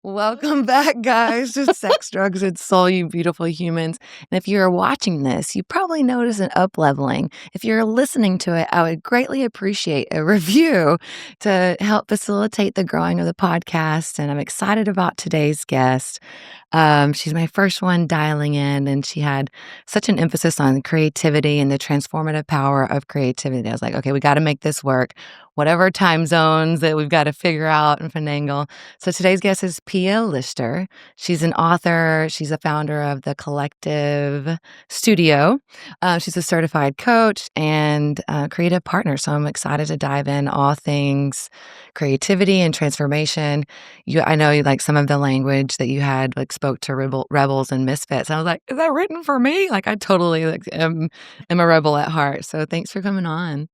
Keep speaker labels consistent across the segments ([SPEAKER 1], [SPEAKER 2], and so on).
[SPEAKER 1] Welcome back, guys, to Sex, Drugs, and Soul, you beautiful humans. And if you're watching this, you probably notice an up-leveling. If you're listening to it, I would greatly appreciate a review to help facilitate the growing of the podcast. And I'm excited about today's guest. She's my first one dialing in, and she had such an emphasis on creativity and the transformative power of creativity. I was like, okay, we got to make this work. Whatever time zones that we've got to figure out and finagle. So today's guest is Pia Leichter. She's an author. She's a founder of the Collective Studio. She's a certified coach and creative partner. So I'm excited to dive in all things creativity and transformation. I know you like some of the language that you had like spoke to rebels and misfits. I was like, is that written for me? Like I totally am a rebel at heart. So thanks for coming on.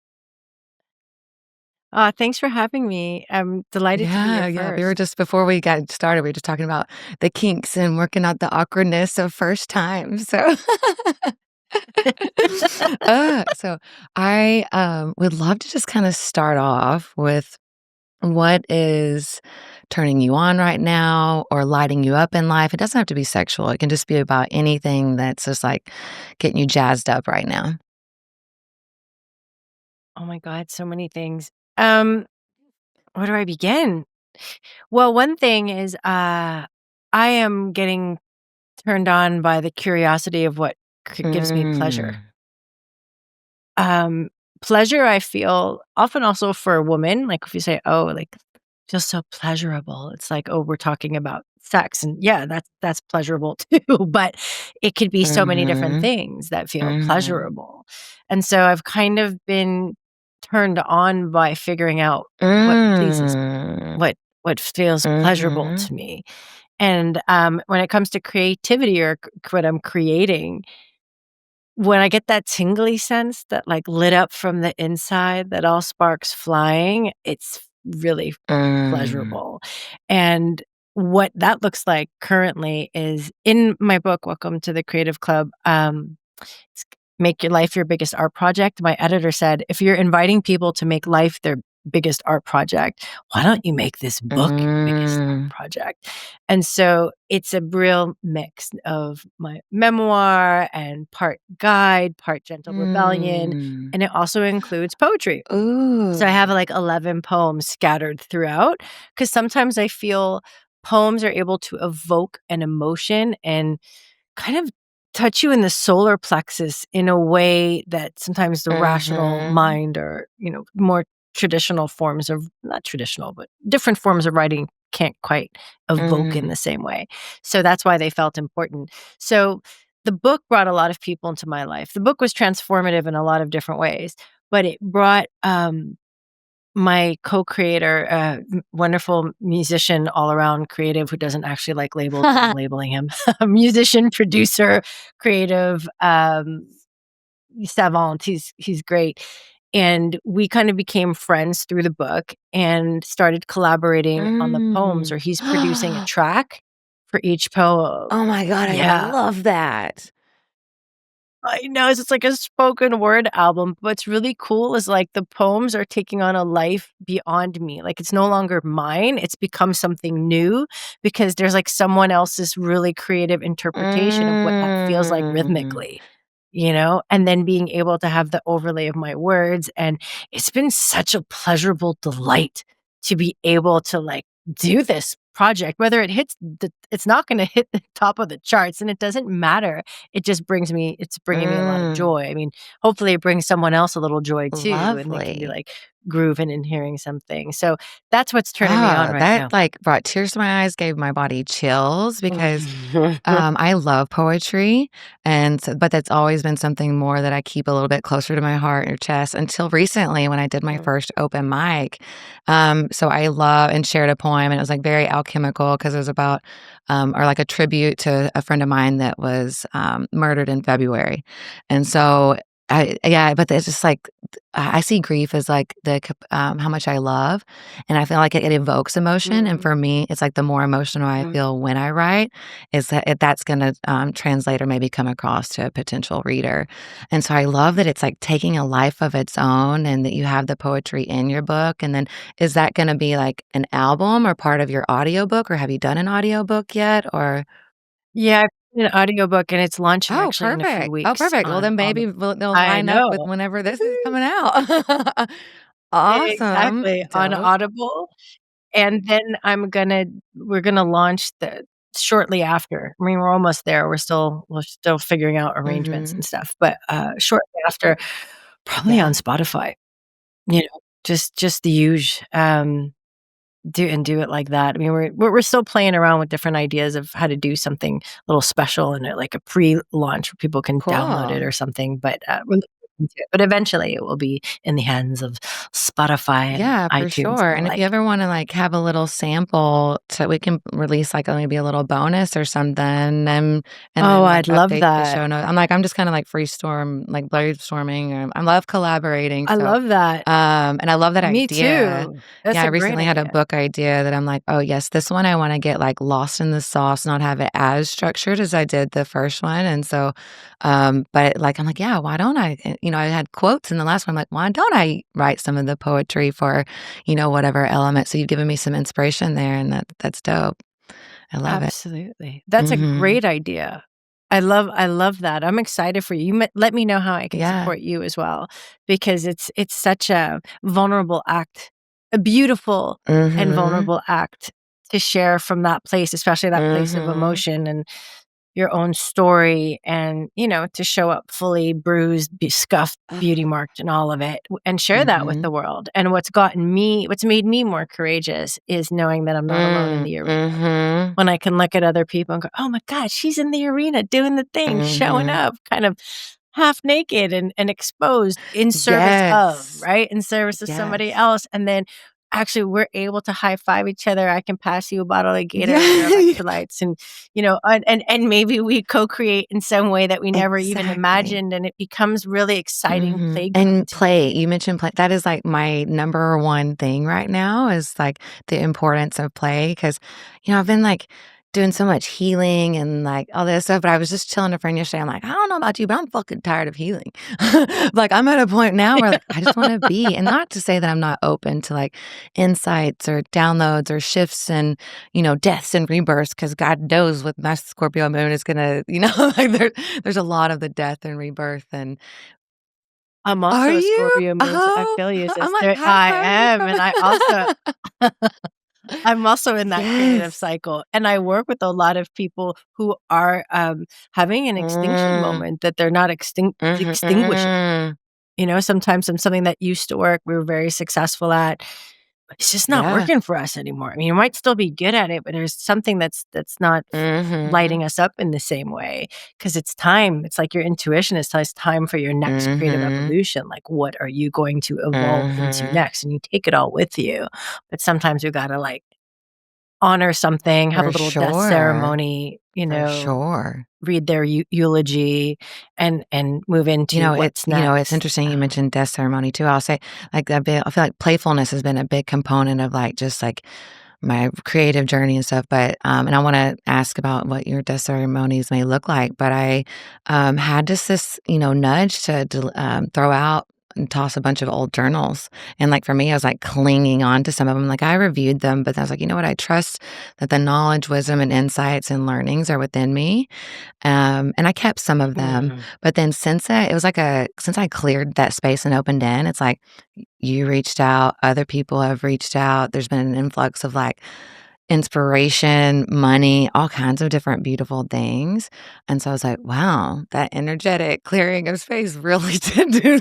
[SPEAKER 2] Thanks for having me. I'm delighted to be here
[SPEAKER 1] Yeah. We were
[SPEAKER 2] first.
[SPEAKER 1] just before we got started, we were just talking about the kinks and working out the awkwardness of first time. So so I would love to just kind of start off with what is turning you on right now or lighting you up in life. It doesn't have to be sexual. It can just be about anything that's just like getting you jazzed up right now.
[SPEAKER 2] Oh my God, so many things. Where do I begin? Well, one thing is, I am getting turned on by the curiosity of what gives me pleasure.
[SPEAKER 1] Mm.
[SPEAKER 2] Um, Pleasure, I feel often also for a woman, like if you say, "Oh, like feels so pleasurable," it's like, oh, we're talking about sex, and yeah, that's pleasurable too. But it could be so many different
[SPEAKER 1] Mhm.
[SPEAKER 2] things that feel
[SPEAKER 1] Mhm.
[SPEAKER 2] pleasurable, and so I've kind of been turned on by figuring out what pleases me,
[SPEAKER 1] Mm.
[SPEAKER 2] what feels pleasurable
[SPEAKER 1] Mhm.
[SPEAKER 2] to me, and when it comes to creativity or what I'm creating, when I get that tingly sense that, like, lit up from the inside, that all sparks flying, it's really
[SPEAKER 1] Mm.
[SPEAKER 2] pleasurable, and what that looks like currently is in my book, Welcome to the Creative Club, it's Make Your Life Your Biggest Art Project. My editor said, "If you're inviting people to make life their biggest art project, why don't you make this book your biggest art
[SPEAKER 1] Mm.
[SPEAKER 2] project?" And so it's a real mix of my memoir and part guide, part gentle rebellion,
[SPEAKER 1] Mm.
[SPEAKER 2] and it also includes poetry. So I have
[SPEAKER 1] Ooh.
[SPEAKER 2] like 11 poems scattered throughout because sometimes I feel poems are able to evoke an emotion and kind of touch you in the solar plexus in a way that sometimes the rational
[SPEAKER 1] Mhm.
[SPEAKER 2] mind or, more traditional forms of not traditional, but different forms of writing can't quite evoke in
[SPEAKER 1] Mm.
[SPEAKER 2] the same way. So that's why they felt important. So the book brought a lot of people into my life. The book was transformative in a lot of different ways, but it brought my co-creator, wonderful musician, all around creative who doesn't actually like labels, but I'm labeling him. Musician, producer, creative, savant. He's great. And we kind of became friends through the book and started collaborating on the poems, or
[SPEAKER 1] Mm.
[SPEAKER 2] he's producing a track for each poem.
[SPEAKER 1] Oh my god, I
[SPEAKER 2] Yeah.
[SPEAKER 1] love that.
[SPEAKER 2] I know, it's just like a spoken word album. What's really cool is, like, the poems are taking on a life beyond me, like, it's no longer mine, it's become something new because there's, like, someone else's really creative interpretation of what that feels like
[SPEAKER 1] Mm.
[SPEAKER 2] rhythmically, and then being able to have the overlay of my words, and it's been such a pleasurable delight to be able to, like, do this project, whether it's not gonna hit the top of the charts, and it doesn't matter. It's bringing me a lot of
[SPEAKER 1] Mm.
[SPEAKER 2] joy. I mean, hopefully it brings someone else a little joy too, and they can be,
[SPEAKER 1] Lovely.
[SPEAKER 2] like, grooving and hearing something. So that's what's turning me on
[SPEAKER 1] Ah,
[SPEAKER 2] right
[SPEAKER 1] that,
[SPEAKER 2] now.
[SPEAKER 1] like, brought tears to my eyes, gave my body chills because, I love poetry, and so but that's always been something more that I keep a little bit closer to my heart or chest until recently when I did my
[SPEAKER 2] Mm.
[SPEAKER 1] first open mic. So I love and shared a poem, and it was, like, very alchemical because it was about, or like a tribute to a friend of mine that was, murdered in February. And so Yeah, but it's just like I see grief as like how much I love, and I feel like it evokes emotion. And
[SPEAKER 2] Mm,
[SPEAKER 1] for me, it's like the more emotional I
[SPEAKER 2] mm.
[SPEAKER 1] feel when I write, is that's gonna translate or maybe come across to a potential reader. And so I love that it's like taking a life of its own, and that you have the poetry in your book. And then is that gonna be like an album or part of your audiobook, or have you done an audiobook yet? Or
[SPEAKER 2] Yeah, I've seen an audiobook, and it's launching
[SPEAKER 1] oh,
[SPEAKER 2] actually in a few
[SPEAKER 1] perfect. Oh,
[SPEAKER 2] weeks
[SPEAKER 1] perfect. Well,
[SPEAKER 2] on
[SPEAKER 1] then maybe
[SPEAKER 2] Audible.
[SPEAKER 1] they'll
[SPEAKER 2] I
[SPEAKER 1] line up
[SPEAKER 2] know.
[SPEAKER 1] with whenever this is
[SPEAKER 2] Woohoo!
[SPEAKER 1] coming out. Awesome.
[SPEAKER 2] Exactly, on
[SPEAKER 1] Dope.
[SPEAKER 2] Audible, and then we're gonna launch the shortly after. I mean, we're still figuring out arrangements and
[SPEAKER 1] Mhm.
[SPEAKER 2] stuff, but, shortly after, probably on
[SPEAKER 1] Yeah.
[SPEAKER 2] Spotify, you know, just the do it like that. I mean, we're still playing around with different ideas of how to do something a little special and, like a pre-launch where people can download it
[SPEAKER 1] Cool.
[SPEAKER 2] or something, but, we're looking into it. But eventually, it will be in the hands of Spotify and
[SPEAKER 1] Yeah, for
[SPEAKER 2] iTunes
[SPEAKER 1] sure.
[SPEAKER 2] and the
[SPEAKER 1] And if you
[SPEAKER 2] like.
[SPEAKER 1] ever wanna, like, have a little sample so we can release, like, maybe a little bonus or something, and
[SPEAKER 2] Oh,
[SPEAKER 1] then, like,
[SPEAKER 2] I'd love
[SPEAKER 1] update the
[SPEAKER 2] that.
[SPEAKER 1] show note I'm just kinda, like, brainstorming, I love collaborating,
[SPEAKER 2] I
[SPEAKER 1] so,
[SPEAKER 2] love that.
[SPEAKER 1] and I love that
[SPEAKER 2] Me
[SPEAKER 1] idea.
[SPEAKER 2] too. That's
[SPEAKER 1] Yeah, I
[SPEAKER 2] a great
[SPEAKER 1] recently had a
[SPEAKER 2] idea.
[SPEAKER 1] book idea that I'm like, "Oh, yes, this one I wanna get, like, lost in the sauce, not have it as structured as I did the first one," and so, but, like, I'm like, "Yeah, why don't I?" I had quotes in the last one, I'm like, "Why don't I write some of the poetry for, whatever element?" So you've given me some inspiration there, and that's dope. I love it.
[SPEAKER 2] Absolutely. That's a
[SPEAKER 1] Mhm.
[SPEAKER 2] great idea. I love that. I'm excited for you. Let me know how I can
[SPEAKER 1] Yeah.
[SPEAKER 2] support you as well because it's such a vulnerable act, a beautiful and
[SPEAKER 1] Mhm.
[SPEAKER 2] vulnerable act to share from that place, especially that place of
[SPEAKER 1] Mhm.
[SPEAKER 2] emotion and your own story and, to show up fully bruised, scuffed, beauty marked and all of it and share that with
[SPEAKER 1] Mhm.
[SPEAKER 2] the world. And what's made me more courageous is knowing that I'm not alone in
[SPEAKER 1] Mm.
[SPEAKER 2] the arena.
[SPEAKER 1] Mhm.
[SPEAKER 2] When I can look at other people and go, "Oh my god, she's in the arena doing the thing, showing
[SPEAKER 1] Mhm.
[SPEAKER 2] up, kind of half naked and exposed in service of,"
[SPEAKER 1] Yes.
[SPEAKER 2] right? In service of somebody
[SPEAKER 1] Yes.
[SPEAKER 2] else, and then actually we're able to high five each other. I can pass you a bottle of Gatorade or
[SPEAKER 1] Yeah.
[SPEAKER 2] electrolytes and, and maybe we co-create in some way that we never even
[SPEAKER 1] Exactly.
[SPEAKER 2] imagined, and it becomes really exciting
[SPEAKER 1] Mhm,
[SPEAKER 2] playground
[SPEAKER 1] and
[SPEAKER 2] to me.
[SPEAKER 1] play, you mentioned play that is, like, my number one thing right now is, like, the importance of play because I've been, like, doing so much healing and, like, all this stuff, but I was just telling a friend yesterday, I'm like, "I don't know about you, but I'm fucking tired of healing." Like, I'm at a point now where, like, I just wanna be and not to say that I'm not open to, like, insights or downloads or shifts and, deaths and rebirths because God knows with my Scorpio moon is gonna, like, there's a lot of the death and rebirth and
[SPEAKER 2] I'm
[SPEAKER 1] are
[SPEAKER 2] also a
[SPEAKER 1] you?
[SPEAKER 2] Scorpio moon, so I
[SPEAKER 1] Oh,
[SPEAKER 2] feel you,
[SPEAKER 1] I'm like,
[SPEAKER 2] sister.
[SPEAKER 1] high
[SPEAKER 2] I
[SPEAKER 1] five each
[SPEAKER 2] am, and I also
[SPEAKER 1] other.
[SPEAKER 2] I'm also in that creative
[SPEAKER 1] Yes.
[SPEAKER 2] cycle, and I work with a lot of people who are, having an extinction
[SPEAKER 1] Mm.
[SPEAKER 2] moment that they're not
[SPEAKER 1] Mhm,
[SPEAKER 2] extinguishing.
[SPEAKER 1] mm.
[SPEAKER 2] Sometimes in something that used to work, we were very successful at, but it's just not
[SPEAKER 1] Yeah.
[SPEAKER 2] working for us anymore. I mean, you might still be good at it, but there's something that's not
[SPEAKER 1] Mhm.
[SPEAKER 2] lighting us up in the same way because it's time. It's like your intuition is telling it's time for your next creative
[SPEAKER 1] Mhm.
[SPEAKER 2] evolution. Like, what are you going to evolve into
[SPEAKER 1] Mhm.
[SPEAKER 2] next? And you take it all with you, but sometimes you gotta like honor something, have a
[SPEAKER 1] For
[SPEAKER 2] little death
[SPEAKER 1] sure.
[SPEAKER 2] ceremony,
[SPEAKER 1] For sure.
[SPEAKER 2] read their eulogy and move into what's
[SPEAKER 1] It's
[SPEAKER 2] next.
[SPEAKER 1] interesting you mentioned death ceremony too. I'll say, like, I feel like playfulness has been a big component of, like, just, like, my creative journey and stuff, but, and I wanna ask about what your death ceremonies may look like, but I, had just this, nudge to throw out and toss a bunch of old journals, and, like, for me, I was, like, clinging on to some of them, like, I reviewed them, but I was like, "You know what? I trust that the knowledge, wisdom, and insights and learnings are within me." And I kept some of them,
[SPEAKER 2] Mm.
[SPEAKER 1] but then since I cleared that space and opened in, it's like you reached out, other people have reached out. There's been an influx of like inspiration, money, all kinds of different beautiful things. And so I was like, wow, that energetic clearing of space really did do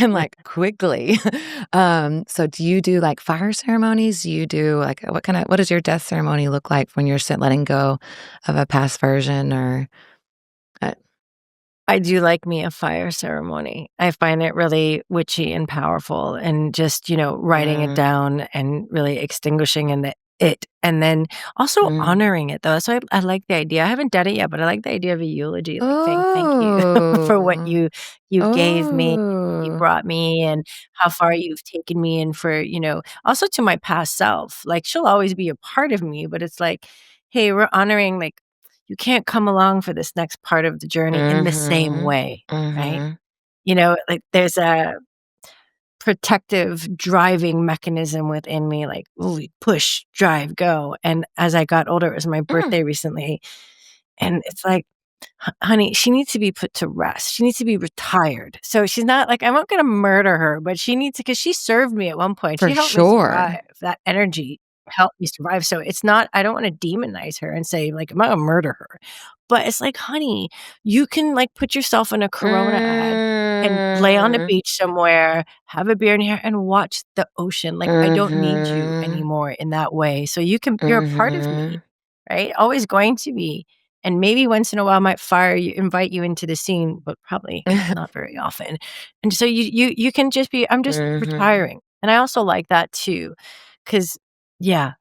[SPEAKER 1] and like quickly. So do you do like fire ceremonies? Do you do like what does your death ceremony look like when you're letting go of a past version or uh,
[SPEAKER 2] I do like me a fire ceremony. I find it really witchy and powerful and just, writing it
[SPEAKER 1] mm,
[SPEAKER 2] down and really extinguishing in it, and then also
[SPEAKER 1] Mm.
[SPEAKER 2] honoring it, though. So I like the idea. I haven't done it yet, but I like the idea of a eulogy, like, saying thank you for what
[SPEAKER 1] Oh.
[SPEAKER 2] you gave me, you
[SPEAKER 1] Oh.
[SPEAKER 2] brought me, and how far you've taken me, and for, also to my past self. Like, she'll always be a part of me, but it's like, "Hey, we're honoring, like, you can't come along for this next part of the journey in the same
[SPEAKER 1] Mhm.
[SPEAKER 2] way," right?
[SPEAKER 1] Mhm.
[SPEAKER 2] Like, there's a protective driving mechanism within me, like, "Ooh, push, drive, go." And as I got older, it was my
[SPEAKER 1] Mm.
[SPEAKER 2] birthday recently, and it's like, Honey, she needs to be put to rest. She needs to be retired." So she's not like, I'm not gonna murder her, but she needs to, because she served me at one point. She
[SPEAKER 1] For
[SPEAKER 2] helped me
[SPEAKER 1] sure.
[SPEAKER 2] survive. That energy helped me survive. So it's not, I don't wanna demonize her and say, like, I'm not gonna murder her. But it's like, "Honey, you can, like, put yourself in a Corona ad and lay on a
[SPEAKER 1] Mm.
[SPEAKER 2] beach somewhere, have a beer in your and watch the ocean. Like, I don't need you
[SPEAKER 1] Mhm.
[SPEAKER 2] anymore in that way. So you're a part of me,
[SPEAKER 1] Mhm.
[SPEAKER 2] right? Always going to be. And maybe once in a while I might invite you into the scene, but probably not very often. And so you can just be, I'm just
[SPEAKER 1] Mhm.
[SPEAKER 2] retiring." And I also like that too, because yeah,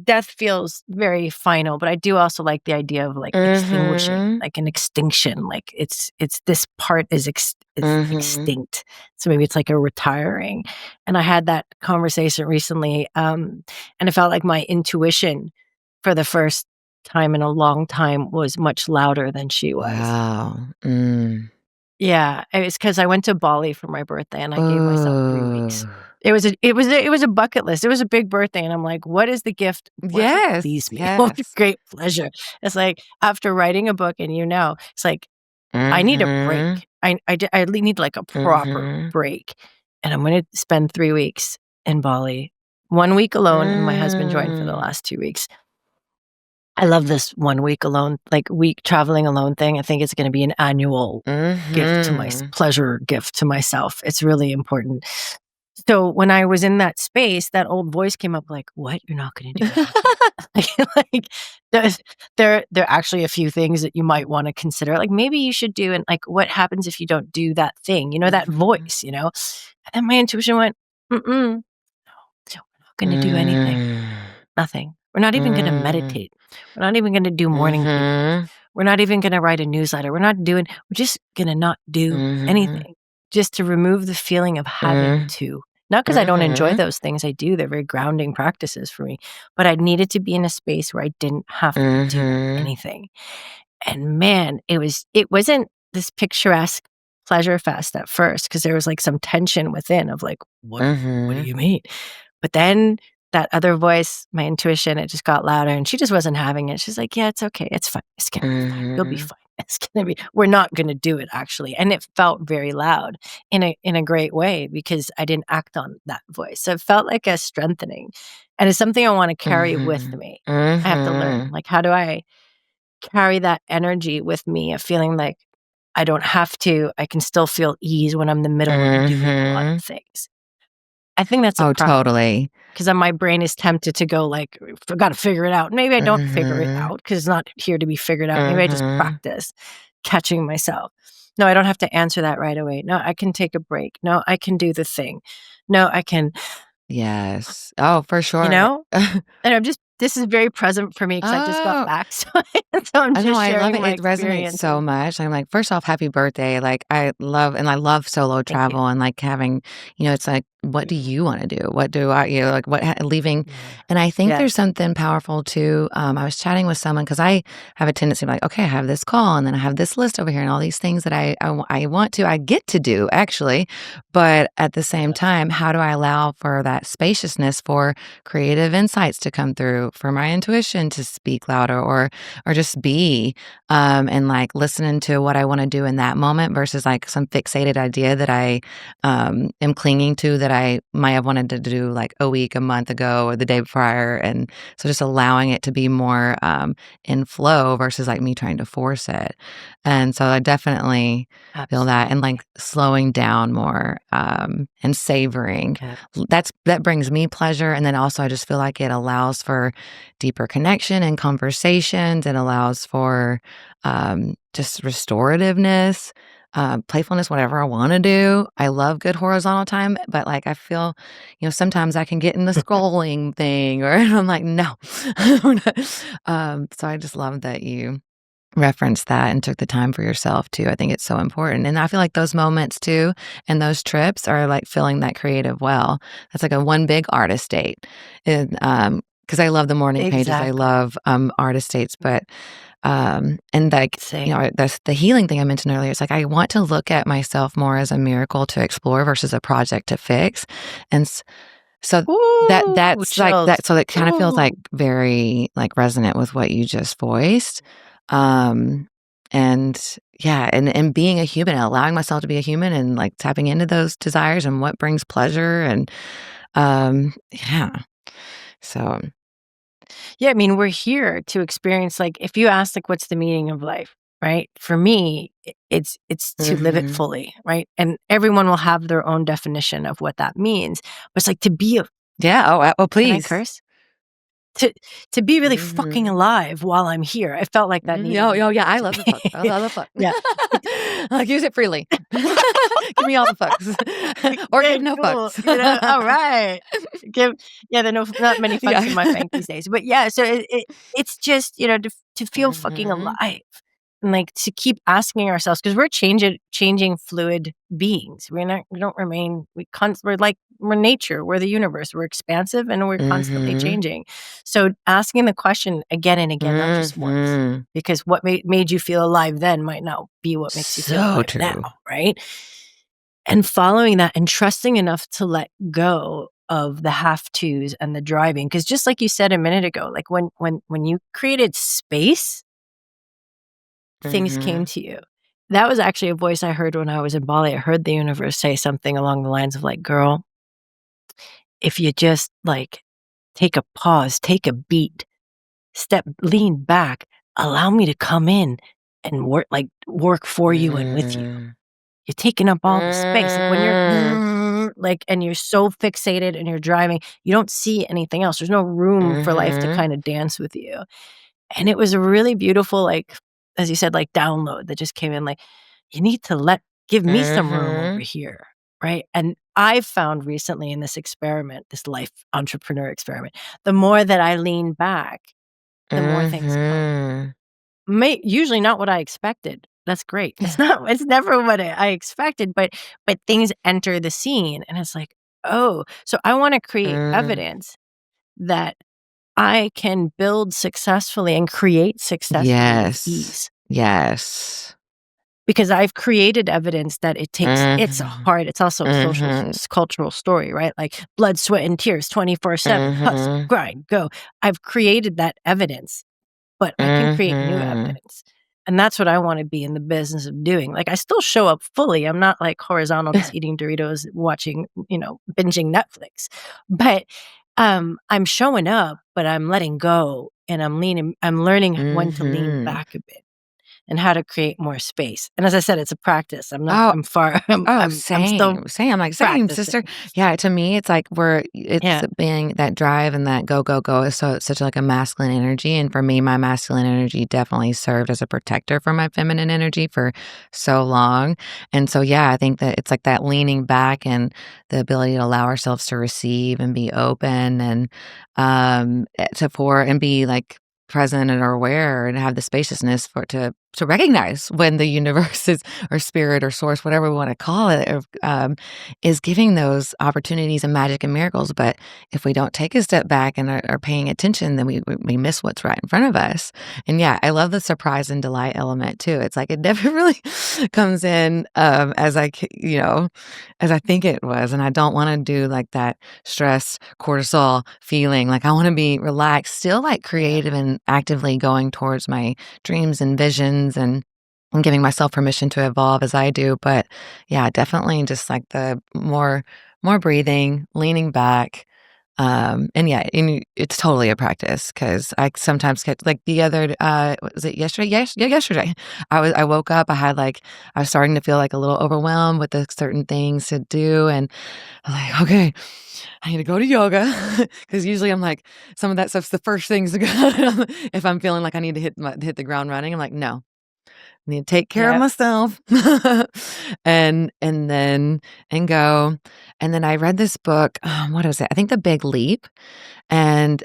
[SPEAKER 2] death feels very final, but I do also like the idea of, like, extinguishing,
[SPEAKER 1] Mhm.
[SPEAKER 2] like an extinction. Like, it's this part is
[SPEAKER 1] Mhm.
[SPEAKER 2] extinct. So maybe it's like a retiring. And I had that conversation recently, and I felt like my intuition for the first time in a long time was much louder than she was.
[SPEAKER 1] Wow. Mm.
[SPEAKER 2] Yeah, it's because I went to Bali for my birthday, and I gave myself 3 weeks.
[SPEAKER 1] Oh.
[SPEAKER 2] It was a bucket list. It was a big birthday, and I'm like, "What is the gift? What would
[SPEAKER 1] Yes,
[SPEAKER 2] please me? What would
[SPEAKER 1] yes.
[SPEAKER 2] great pleasure?" It's like, after writing a book, and it's like, I need a
[SPEAKER 1] Mhm.
[SPEAKER 2] break. I need, like, a proper
[SPEAKER 1] Mhm.
[SPEAKER 2] break, and I'm gonna spend 3 weeks in Bali, 1 week alone, and my husband joined for the
[SPEAKER 1] Mm.
[SPEAKER 2] last 2 weeks. I love this 1 week alone, like, week traveling alone thing. I think it's gonna be an annual gift to my
[SPEAKER 1] Mhm.
[SPEAKER 2] pleasure gift to myself. It's really important. So when I was in that space, that old voice came up like, "What? You're not gonna do anything?" Like, there's there are actually a few things that you might wanna consider, like, maybe you should do, and, like, what happens if you don't do that thing? That
[SPEAKER 1] Mhm.
[SPEAKER 2] voice, you know? And then my intuition went, "Mm-mm, so we're not gonna do anything.
[SPEAKER 1] Mm.
[SPEAKER 2] Nothing. We're not even gonna
[SPEAKER 1] Mm.
[SPEAKER 2] meditate. We're not even gonna do morning pages.
[SPEAKER 1] Mhm.
[SPEAKER 2] We're not even gonna write a newsletter. We're just gonna not do
[SPEAKER 1] Mhm.
[SPEAKER 2] anything, just to remove the feeling of having
[SPEAKER 1] Mm.
[SPEAKER 2] to." Not because I don't enjoy
[SPEAKER 1] Mhm.
[SPEAKER 2] those things, I do, they're very grounding practices for me, but I needed to be in a space where I didn't have to do
[SPEAKER 1] Mhm.
[SPEAKER 2] anything. And man, it wasn't this picturesque pleasure fest at first, because there was, like, some tension within of, like, "What do
[SPEAKER 1] Mhm.
[SPEAKER 2] you mean?" But then that other voice, my intuition, it just got louder, and she just wasn't having it. She's like, "Yeah, it's okay. It's fine. It's gonna be fine. You'll be
[SPEAKER 1] Mhm.
[SPEAKER 2] fine. It's gonna be we're not gonna do it, actually." And it felt very loud in a great way, because I didn't act on that voice. So it felt like a strengthening, and it's something I wanna carry with
[SPEAKER 1] Mhm.
[SPEAKER 2] me. I have to learn,
[SPEAKER 1] Mhm.
[SPEAKER 2] like, how do I carry that energy with me of feeling like I don't have to, I can still feel ease when I'm in the middle of doing a lot of
[SPEAKER 1] Mhm.
[SPEAKER 2] things. I think that's a
[SPEAKER 1] Oh,
[SPEAKER 2] practice,
[SPEAKER 1] totally.
[SPEAKER 2] because then my brain is tempted to go, like, "I gotta figure it out." Maybe I don't figure it
[SPEAKER 1] Mhm.
[SPEAKER 2] out, because it's not here to be figured out. Maybe I just
[SPEAKER 1] Mhm.
[SPEAKER 2] practice catching myself. No, I don't have to answer that right away. No, I can take a break. No, I can do the thing. No, I can,
[SPEAKER 1] Yes. Oh, for
[SPEAKER 2] you
[SPEAKER 1] sure.
[SPEAKER 2] know? And this is very present for me, because I just got
[SPEAKER 1] Oh,
[SPEAKER 2] back, so I'm
[SPEAKER 1] I know,
[SPEAKER 2] just
[SPEAKER 1] I love
[SPEAKER 2] sharing
[SPEAKER 1] it.
[SPEAKER 2] my
[SPEAKER 1] It resonates so
[SPEAKER 2] experiences.
[SPEAKER 1] much. I'm like, first off, happy birthday. Like, I love solo
[SPEAKER 2] Thank you.
[SPEAKER 1] travel and like having, it's like, what do you want to do? What do I, like, leaving?
[SPEAKER 2] Yeah.
[SPEAKER 1] And I think there's
[SPEAKER 2] Yes.
[SPEAKER 1] something powerful too. I was chatting with someone because I have a tendency to be like, okay, I have this call and then I have this list over here and all these things that I want to, I get to do actually. But at the same
[SPEAKER 2] Yes.
[SPEAKER 1] time, how do I allow for that spaciousness for creative insights to come through, for my intuition to speak louder or just be, and like listening to what I want to do in that moment versus like some fixated idea that I am clinging to that I might have wanted to do like a week, a month ago, or the day prior. And so just allowing it to be more in flow versus like me trying to force it. And so I definitely feel that and
[SPEAKER 2] Absolutely.
[SPEAKER 1] like slowing down more and savoring.
[SPEAKER 2] Yeah.
[SPEAKER 1] That brings me pleasure. And then also I just feel like it allows for deeper connection and conversations. It allows for just restorativeness. playfulness, whatever I wanna do. I love good horizontal time, but, like, I feel, sometimes I can get in the scrolling thing or I'm like, "No." So I just love that you referenced that and took the time for yourself too. I think it's so important. And I feel like those moments too and those trips are like filling that creative well. That's like a one big artist date. And because I love the morning pages. I
[SPEAKER 2] Exactly.
[SPEAKER 1] love artist dates, but and like,
[SPEAKER 2] Same.
[SPEAKER 1] that's the healing thing I mentioned earlier. It's like I want to look at myself more as a miracle to explore versus a project to fix. And so
[SPEAKER 2] Ooh,
[SPEAKER 1] that's like
[SPEAKER 2] chills.
[SPEAKER 1] that so it kinda feels, like,
[SPEAKER 2] Ooh.
[SPEAKER 1] very, like, resonant with what you just voiced. Um, and yeah, and being a human, allowing myself to be a human and, like, tapping into those desires and what brings pleasure and, yeah. So
[SPEAKER 2] Yeah, I mean, we're here to experience, like, if you ask, like, what's the meaning of life, right? For me, it's to live it
[SPEAKER 1] mhm.
[SPEAKER 2] fully, right? And everyone will have their own definition of what that means. But it's like to be a
[SPEAKER 1] Yeah, oh,
[SPEAKER 2] can I
[SPEAKER 1] please.
[SPEAKER 2] curse? To to be really fucking
[SPEAKER 1] Mhm.
[SPEAKER 2] alive while I'm here. I felt like that
[SPEAKER 1] Mhm,
[SPEAKER 2] needed
[SPEAKER 1] yo,
[SPEAKER 2] to
[SPEAKER 1] yo, yeah, I
[SPEAKER 2] to
[SPEAKER 1] love the fuck. I
[SPEAKER 2] be
[SPEAKER 1] love the fuck.
[SPEAKER 2] yeah. It
[SPEAKER 1] Like, use it freely. Give me all the fucks. Or give
[SPEAKER 2] good,
[SPEAKER 1] no
[SPEAKER 2] cool,
[SPEAKER 1] fucks.
[SPEAKER 2] alright. Give yeah, there are not many fucks in my
[SPEAKER 1] Yeah.
[SPEAKER 2] bank these days, but yeah, so it's just, to feel fucking
[SPEAKER 1] Mhm.
[SPEAKER 2] alive and, like, to keep asking ourselves because 'cause we're changing fluid beings. We don't remain we're like we're nature, we're the universe, we're expansive, and we're constantly
[SPEAKER 1] Mhm.
[SPEAKER 2] changing. So, asking the question again and again, not just once,
[SPEAKER 1] Mhm.
[SPEAKER 2] because what made you feel alive then might not be what makes you feel
[SPEAKER 1] So
[SPEAKER 2] alive now,
[SPEAKER 1] true.
[SPEAKER 2] right? And following that and trusting enough to let go of the have tos and the driving, because just like you said a minute ago, like, when you created space, things came
[SPEAKER 1] Mhm.
[SPEAKER 2] to you. That was actually a voice I heard when I was in Bali. I heard the universe say something along the lines of like, "Girl, if you just, like, take a pause, take a beat, lean back, allow me to come in and work for you and with you."
[SPEAKER 1] Mm.
[SPEAKER 2] You're taking up all the space, like, when you're
[SPEAKER 1] Mm.
[SPEAKER 2] like, and you're so fixated and you're driving, you don't see anything else. There's no room for life to
[SPEAKER 1] Mhm.
[SPEAKER 2] kinda dance with you, and it was a really beautiful, like, as you said, like, download that just came in, like, "You need to give me some room over
[SPEAKER 1] Mhm.
[SPEAKER 2] here," right? And I've found recently in this experiment, this life entrepreneur experiment, the more that I lean back, the more things come.
[SPEAKER 1] Mhm.
[SPEAKER 2] Usually not what I expected. That's great. It's never what I expected, but things enter the scene and it's like, "Oh, so I wanna create
[SPEAKER 1] Mm.
[SPEAKER 2] evidence that I can build successfully and create successfully with
[SPEAKER 1] Yes.
[SPEAKER 2] ease."
[SPEAKER 1] Yes.
[SPEAKER 2] Because I've created evidence that
[SPEAKER 1] Mhm.
[SPEAKER 2] it's also a social
[SPEAKER 1] Mhm.
[SPEAKER 2] cultural story, right? Like blood, sweat, and tears 24/7, hustle,
[SPEAKER 1] Mhm.
[SPEAKER 2] grind, go. I've created that evidence. But I can create new
[SPEAKER 1] Mhm.
[SPEAKER 2] evidence. And that's what I wanna be in the business of doing. Like, I still show up fully. I'm not, like, horizontal just eating Doritos, watching, binging Netflix. But, I'm showing up, but I'm letting go, and I'm learning when to lean
[SPEAKER 1] Mhm.
[SPEAKER 2] back a bit and how to create more space. And as I said, it's a practice.
[SPEAKER 1] Oh,
[SPEAKER 2] I'm far
[SPEAKER 1] oh,
[SPEAKER 2] I'm still
[SPEAKER 1] same, same, like, same, sister.
[SPEAKER 2] practicing.
[SPEAKER 1] Yeah, to me, it's like it's
[SPEAKER 2] Yeah.
[SPEAKER 1] being that drive and that go, go, go is such like a masculine energy, and for me, my masculine energy definitely served as a protector for my feminine energy for so long, and so, yeah, I think that it's like that leaning back and the ability to allow ourselves to receive and be open and, to pour and be, like, present and aware and have the spaciousness to recognize when the universe is or spirit or source, whatever we wanna call it, is giving those opportunities and magic and miracles, but if we don't take a step back and are paying attention, then we miss what's right in front of us, and yeah, I love the surprise and delight element too. It's like it never really comes in, as as I think it was, and I don't wanna do, like, that stress, cortisol feeling, like, I wanna be relaxed, still, like,
[SPEAKER 2] Yeah.
[SPEAKER 1] creative and actively going towards my dreams and visions and giving myself permission to evolve as I do, but yeah, definitely just like the more breathing, leaning back, and yeah, and it's totally a practice because I sometimes get like the other was it yesterday? Yes, yeah, yesterday. I woke up, I was starting to feel like a little overwhelmed with the certain things to do, and I'm like, okay, I need to go to yoga because usually I'm like some of that stuff's the first things to go if I'm feeling like I need to hit the ground running. I'm like, no. Need to take care of
[SPEAKER 2] Yep.
[SPEAKER 1] myself. And then and go. And then I read this book, what is it? I think The Big Leap, and,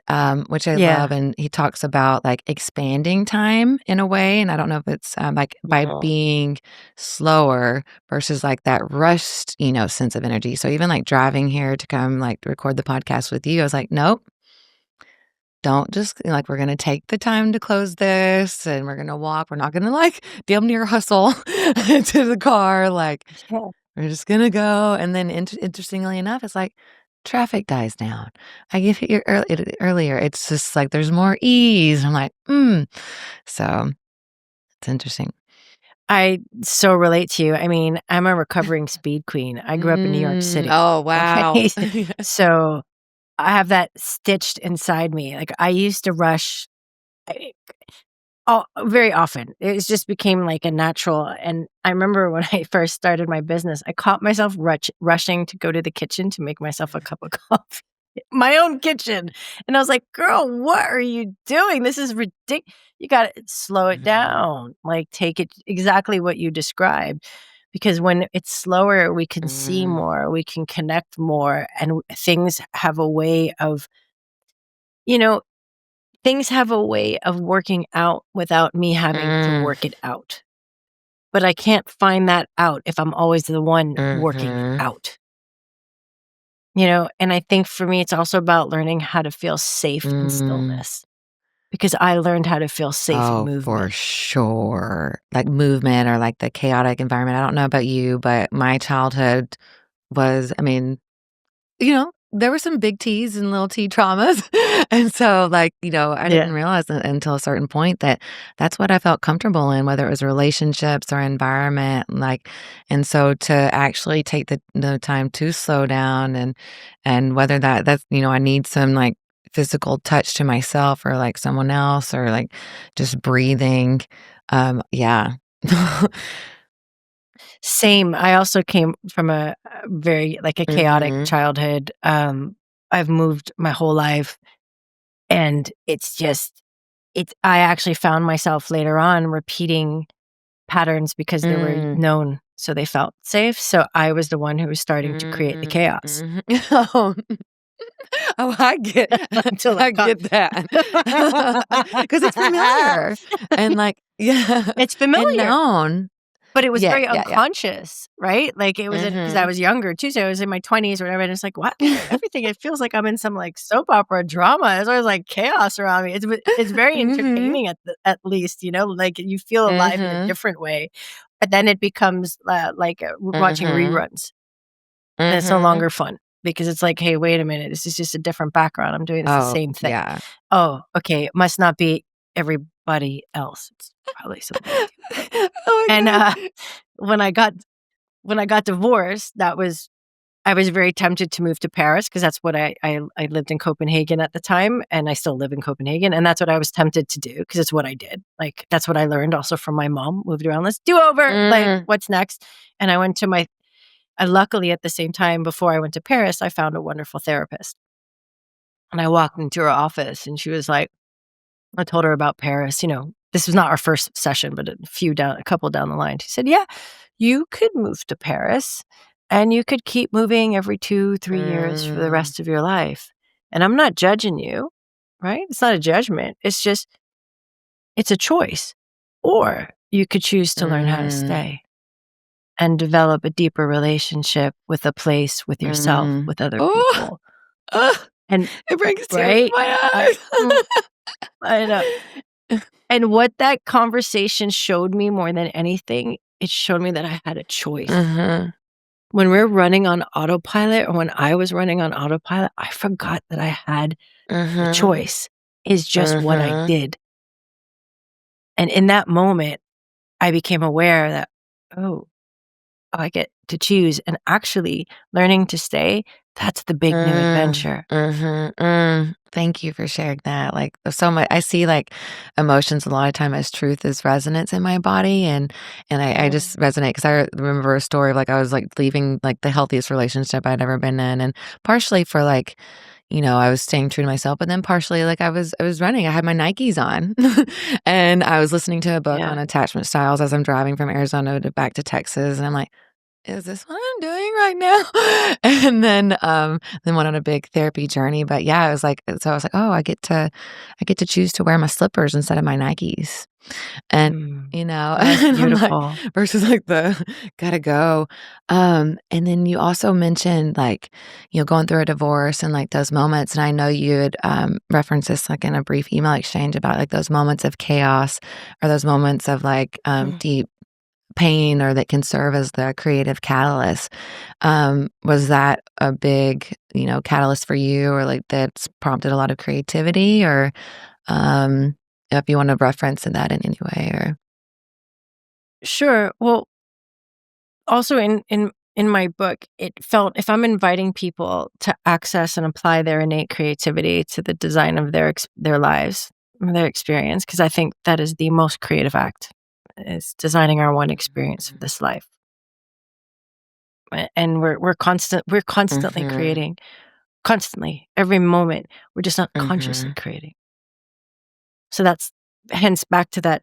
[SPEAKER 1] which I love,
[SPEAKER 2] Yeah.
[SPEAKER 1] and he talks about, like, expanding time in a way, and I don't know if it's, like, by
[SPEAKER 2] Mhm.
[SPEAKER 1] being slower versus, like, that rushed, sense of energy. So even, like, driving here to come, like, record the podcast with you, I was like, "Nope, don't just like, we're gonna take the time to close this, and we're gonna walk. We're not gonna, like, damn near hustle to the car, like,
[SPEAKER 2] Yeah.
[SPEAKER 1] we're just gonna go." And then interestingly enough, it's like traffic dies down. I get here earlier. It's just like there's more ease. I'm like, "Mm." So, it's interesting.
[SPEAKER 2] I so relate to you. I mean, I'm a recovering speed queen. I grew up in New York City,
[SPEAKER 1] Oh, wow.
[SPEAKER 2] okay? So, I have that stitched inside me. Like, I used to rush I oh, very often. It just became like a natural and I remember when I first started my business, I caught myself rushing to go to the kitchen to make myself a cup of coffee. My own kitchen. And I was like, "Girl, what are you doing? This is ridiculous. You gotta slow it
[SPEAKER 1] Mhm.
[SPEAKER 2] down. Like, take it exactly what you described." Because when it's slower, we can see
[SPEAKER 1] Mhm.
[SPEAKER 2] more, we can connect more, and things have a way of you know, things have a way of working out without me having to
[SPEAKER 1] Mm.
[SPEAKER 2] work it out. But I can't find that out if I'm always the one working it
[SPEAKER 1] Mhm.
[SPEAKER 2] out, And I think for me, it's also about learning how to feel safe in
[SPEAKER 1] Mm.
[SPEAKER 2] stillness because I learned how to feel safe in
[SPEAKER 1] Oh, for
[SPEAKER 2] movement.
[SPEAKER 1] sure. Like, movement or, like, the chaotic environment. I don't know about you, but my childhood was, I mean, there were some big T's and little T traumas. And so, like, I didn't
[SPEAKER 2] Yeah.
[SPEAKER 1] realize until a certain point that that's what I felt comfortable in, whether it was relationships or environment. Like, and so to actually take the time to slow down and whether I need some like physical touch to myself or like someone else or like just breathing. Yeah.
[SPEAKER 2] Same. I also came from a very like a chaotic
[SPEAKER 1] Mhm.
[SPEAKER 2] childhood. I've moved my whole life and I actually found myself later on repeating patterns because they were
[SPEAKER 1] Mm.
[SPEAKER 2] known, so they felt safe, so I was the one who was starting to create the
[SPEAKER 1] Mhm.
[SPEAKER 2] chaos
[SPEAKER 1] Mhm. Oh. Oh, I get
[SPEAKER 2] until I
[SPEAKER 1] I
[SPEAKER 2] got
[SPEAKER 1] get that. 'Cause it's familiar and, like yeah,
[SPEAKER 2] It's
[SPEAKER 1] and
[SPEAKER 2] familiar,
[SPEAKER 1] known.
[SPEAKER 2] but it was
[SPEAKER 1] Yeah,
[SPEAKER 2] very
[SPEAKER 1] yeah, yeah.
[SPEAKER 2] unconscious, right? Like, it was because I
[SPEAKER 1] Mhm.
[SPEAKER 2] was younger too, so I was in my 20s or whatever, and it's like, "What? Everything it feels like I'm in some, like, soap opera drama." There's always, like, chaos around me. It's very
[SPEAKER 1] Mhm.
[SPEAKER 2] entertaining at least, like, you feel alive in a
[SPEAKER 1] Mhm.
[SPEAKER 2] different way, but then it becomes, like, watching
[SPEAKER 1] Mhm.
[SPEAKER 2] reruns. And it's no
[SPEAKER 1] Mhm.
[SPEAKER 2] longer fun because it's like, "Hey, wait a minute, this is just a different background, I'm doing this the
[SPEAKER 1] Oh,
[SPEAKER 2] same thing.
[SPEAKER 1] yeah.
[SPEAKER 2] Oh, okay, it must not be everybody else, it's probably somebody different."
[SPEAKER 1] Oh
[SPEAKER 2] And,
[SPEAKER 1] my god.
[SPEAKER 2] when I got when I got divorced, I was very tempted to move to Paris because that's what I lived in Copenhagen at the time, and I still live in Copenhagen, and that's what I was tempted to do because it's what I did. Like, that's what I learned also from my mom, moved around, "Let's do over, like,
[SPEAKER 1] Mm.
[SPEAKER 2] what's next?" And I went to my luckily, at the same time, before I went to Paris, I found a wonderful therapist. And I walked into her office and she was like, I told her about Paris, this was not our first session, but a couple down the line. She said, "Yeah, you could move to Paris and you could keep moving every 2, 3 years for the
[SPEAKER 1] Mm.
[SPEAKER 2] rest of your life. And I'm not judging you, right? It's not a judgment. It's just, it's a choice. Or you could choose to learn how to
[SPEAKER 1] Mm.
[SPEAKER 2] stay and develop a deeper relationship with a place, with yourself,
[SPEAKER 1] Mm.
[SPEAKER 2] with other
[SPEAKER 1] Oh,
[SPEAKER 2] people."
[SPEAKER 1] ugh,
[SPEAKER 2] And
[SPEAKER 1] it brings tears to
[SPEAKER 2] right?
[SPEAKER 1] my
[SPEAKER 2] Mm,
[SPEAKER 1] eyes.
[SPEAKER 2] I know. And what that conversation showed me more than anything, it showed me that I had a choice.
[SPEAKER 1] Mhm.
[SPEAKER 2] When we're running on autopilot or when I was running on autopilot, I forgot that I had the
[SPEAKER 1] Mhm.
[SPEAKER 2] choice is just what I
[SPEAKER 1] Mhm.
[SPEAKER 2] did. And in that moment, I became aware that, "Oh, I get to choose." And actually learning to stay, that's the big new
[SPEAKER 1] Mm,
[SPEAKER 2] adventure.
[SPEAKER 1] mhm, Thank you for sharing that, like, so much I see, like, emotions a lot of time as truth as resonance in my body, and I
[SPEAKER 2] Mm,
[SPEAKER 1] just resonate because I remember a story of, like, I was, like, leaving, like, the healthiest relationship I'd ever been in, and partially for, like, I was staying true to myself, but then partially, like, I was running, I had my Nikes on, and I was listening to a book
[SPEAKER 2] Yeah.
[SPEAKER 1] on attachment styles as I'm driving from Arizona to back to Texas, and I'm like, "Is this what I'm doing right now?" And then went on a big therapy journey, but yeah, I was like, "Oh, I get to choose to wear my slippers instead of my Nikes." And,
[SPEAKER 2] Mm.
[SPEAKER 1] you know,
[SPEAKER 2] That's
[SPEAKER 1] and I'm like
[SPEAKER 2] beautiful.
[SPEAKER 1] versus, like, the gotta go. And then you also mentioned, like, going through a divorce and, like, those moments, and I know you had, referenced this, like, in a brief email exchange about, like, those moments of chaos or those moments of, like,
[SPEAKER 2] Mm.
[SPEAKER 1] deep pain or that can serve as the creative catalyst. Was that a big, catalyst for you or, like, that's prompted a lot of creativity or, um, if you wanna reference in that in any way or
[SPEAKER 2] Sure. Well, also in my book, it felt if I'm inviting people to access and apply their innate creativity to the design of their lives, their experience, because I think that is the most creative act, is designing our one experience of this life. And we're constantly
[SPEAKER 1] Mhm,
[SPEAKER 2] creating, constantly, every moment. We're just not consciously
[SPEAKER 1] mhm,
[SPEAKER 2] creating. So that's hence back to that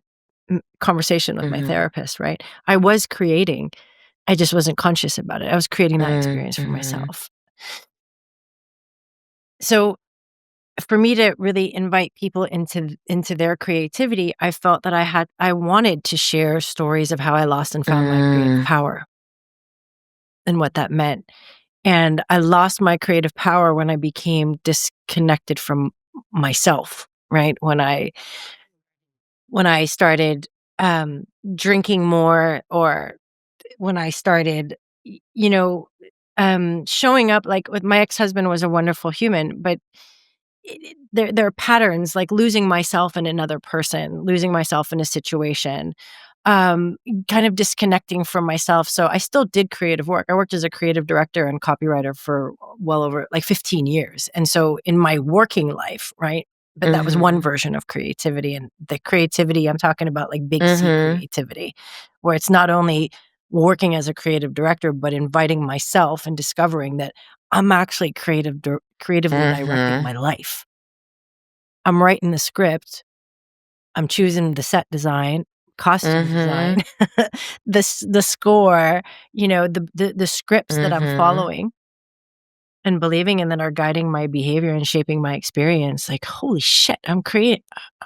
[SPEAKER 2] conversation with my
[SPEAKER 1] mhm,
[SPEAKER 2] therapist, right? I was creating, I just wasn't conscious about it. I was creating that
[SPEAKER 1] mm,
[SPEAKER 2] experience for
[SPEAKER 1] mhm,
[SPEAKER 2] myself. So for me to really invite people into their creativity, I felt that I wanted to share stories of how I lost and found my creative
[SPEAKER 1] mm,
[SPEAKER 2] power and what that meant. And I lost my creative power when I became disconnected from myself, right? When I started drinking more, or when I started, showing up, like with my ex-husband was a wonderful human, but there are patterns, like losing myself in another person, losing myself in a situation, um, kind of disconnecting from myself. So I still did creative work. I worked as a creative director and copywriter for well over like 15 years. And so in my working life, right? But that was one
[SPEAKER 1] mhm,
[SPEAKER 2] version of creativity. And the creativity I'm talking about, like big C
[SPEAKER 1] mhm,
[SPEAKER 2] creativity, where it's not only working as a creative director, but inviting myself and discovering that I'm actually creatively directing
[SPEAKER 1] mhm,
[SPEAKER 2] my life. I'm writing the script, I'm choosing the set design, costume design,
[SPEAKER 1] mhm,
[SPEAKER 2] the score, the scripts that I'm
[SPEAKER 1] mhm,
[SPEAKER 2] following and believing and that are guiding my behavior and shaping my experience. Like, holy shit, I'm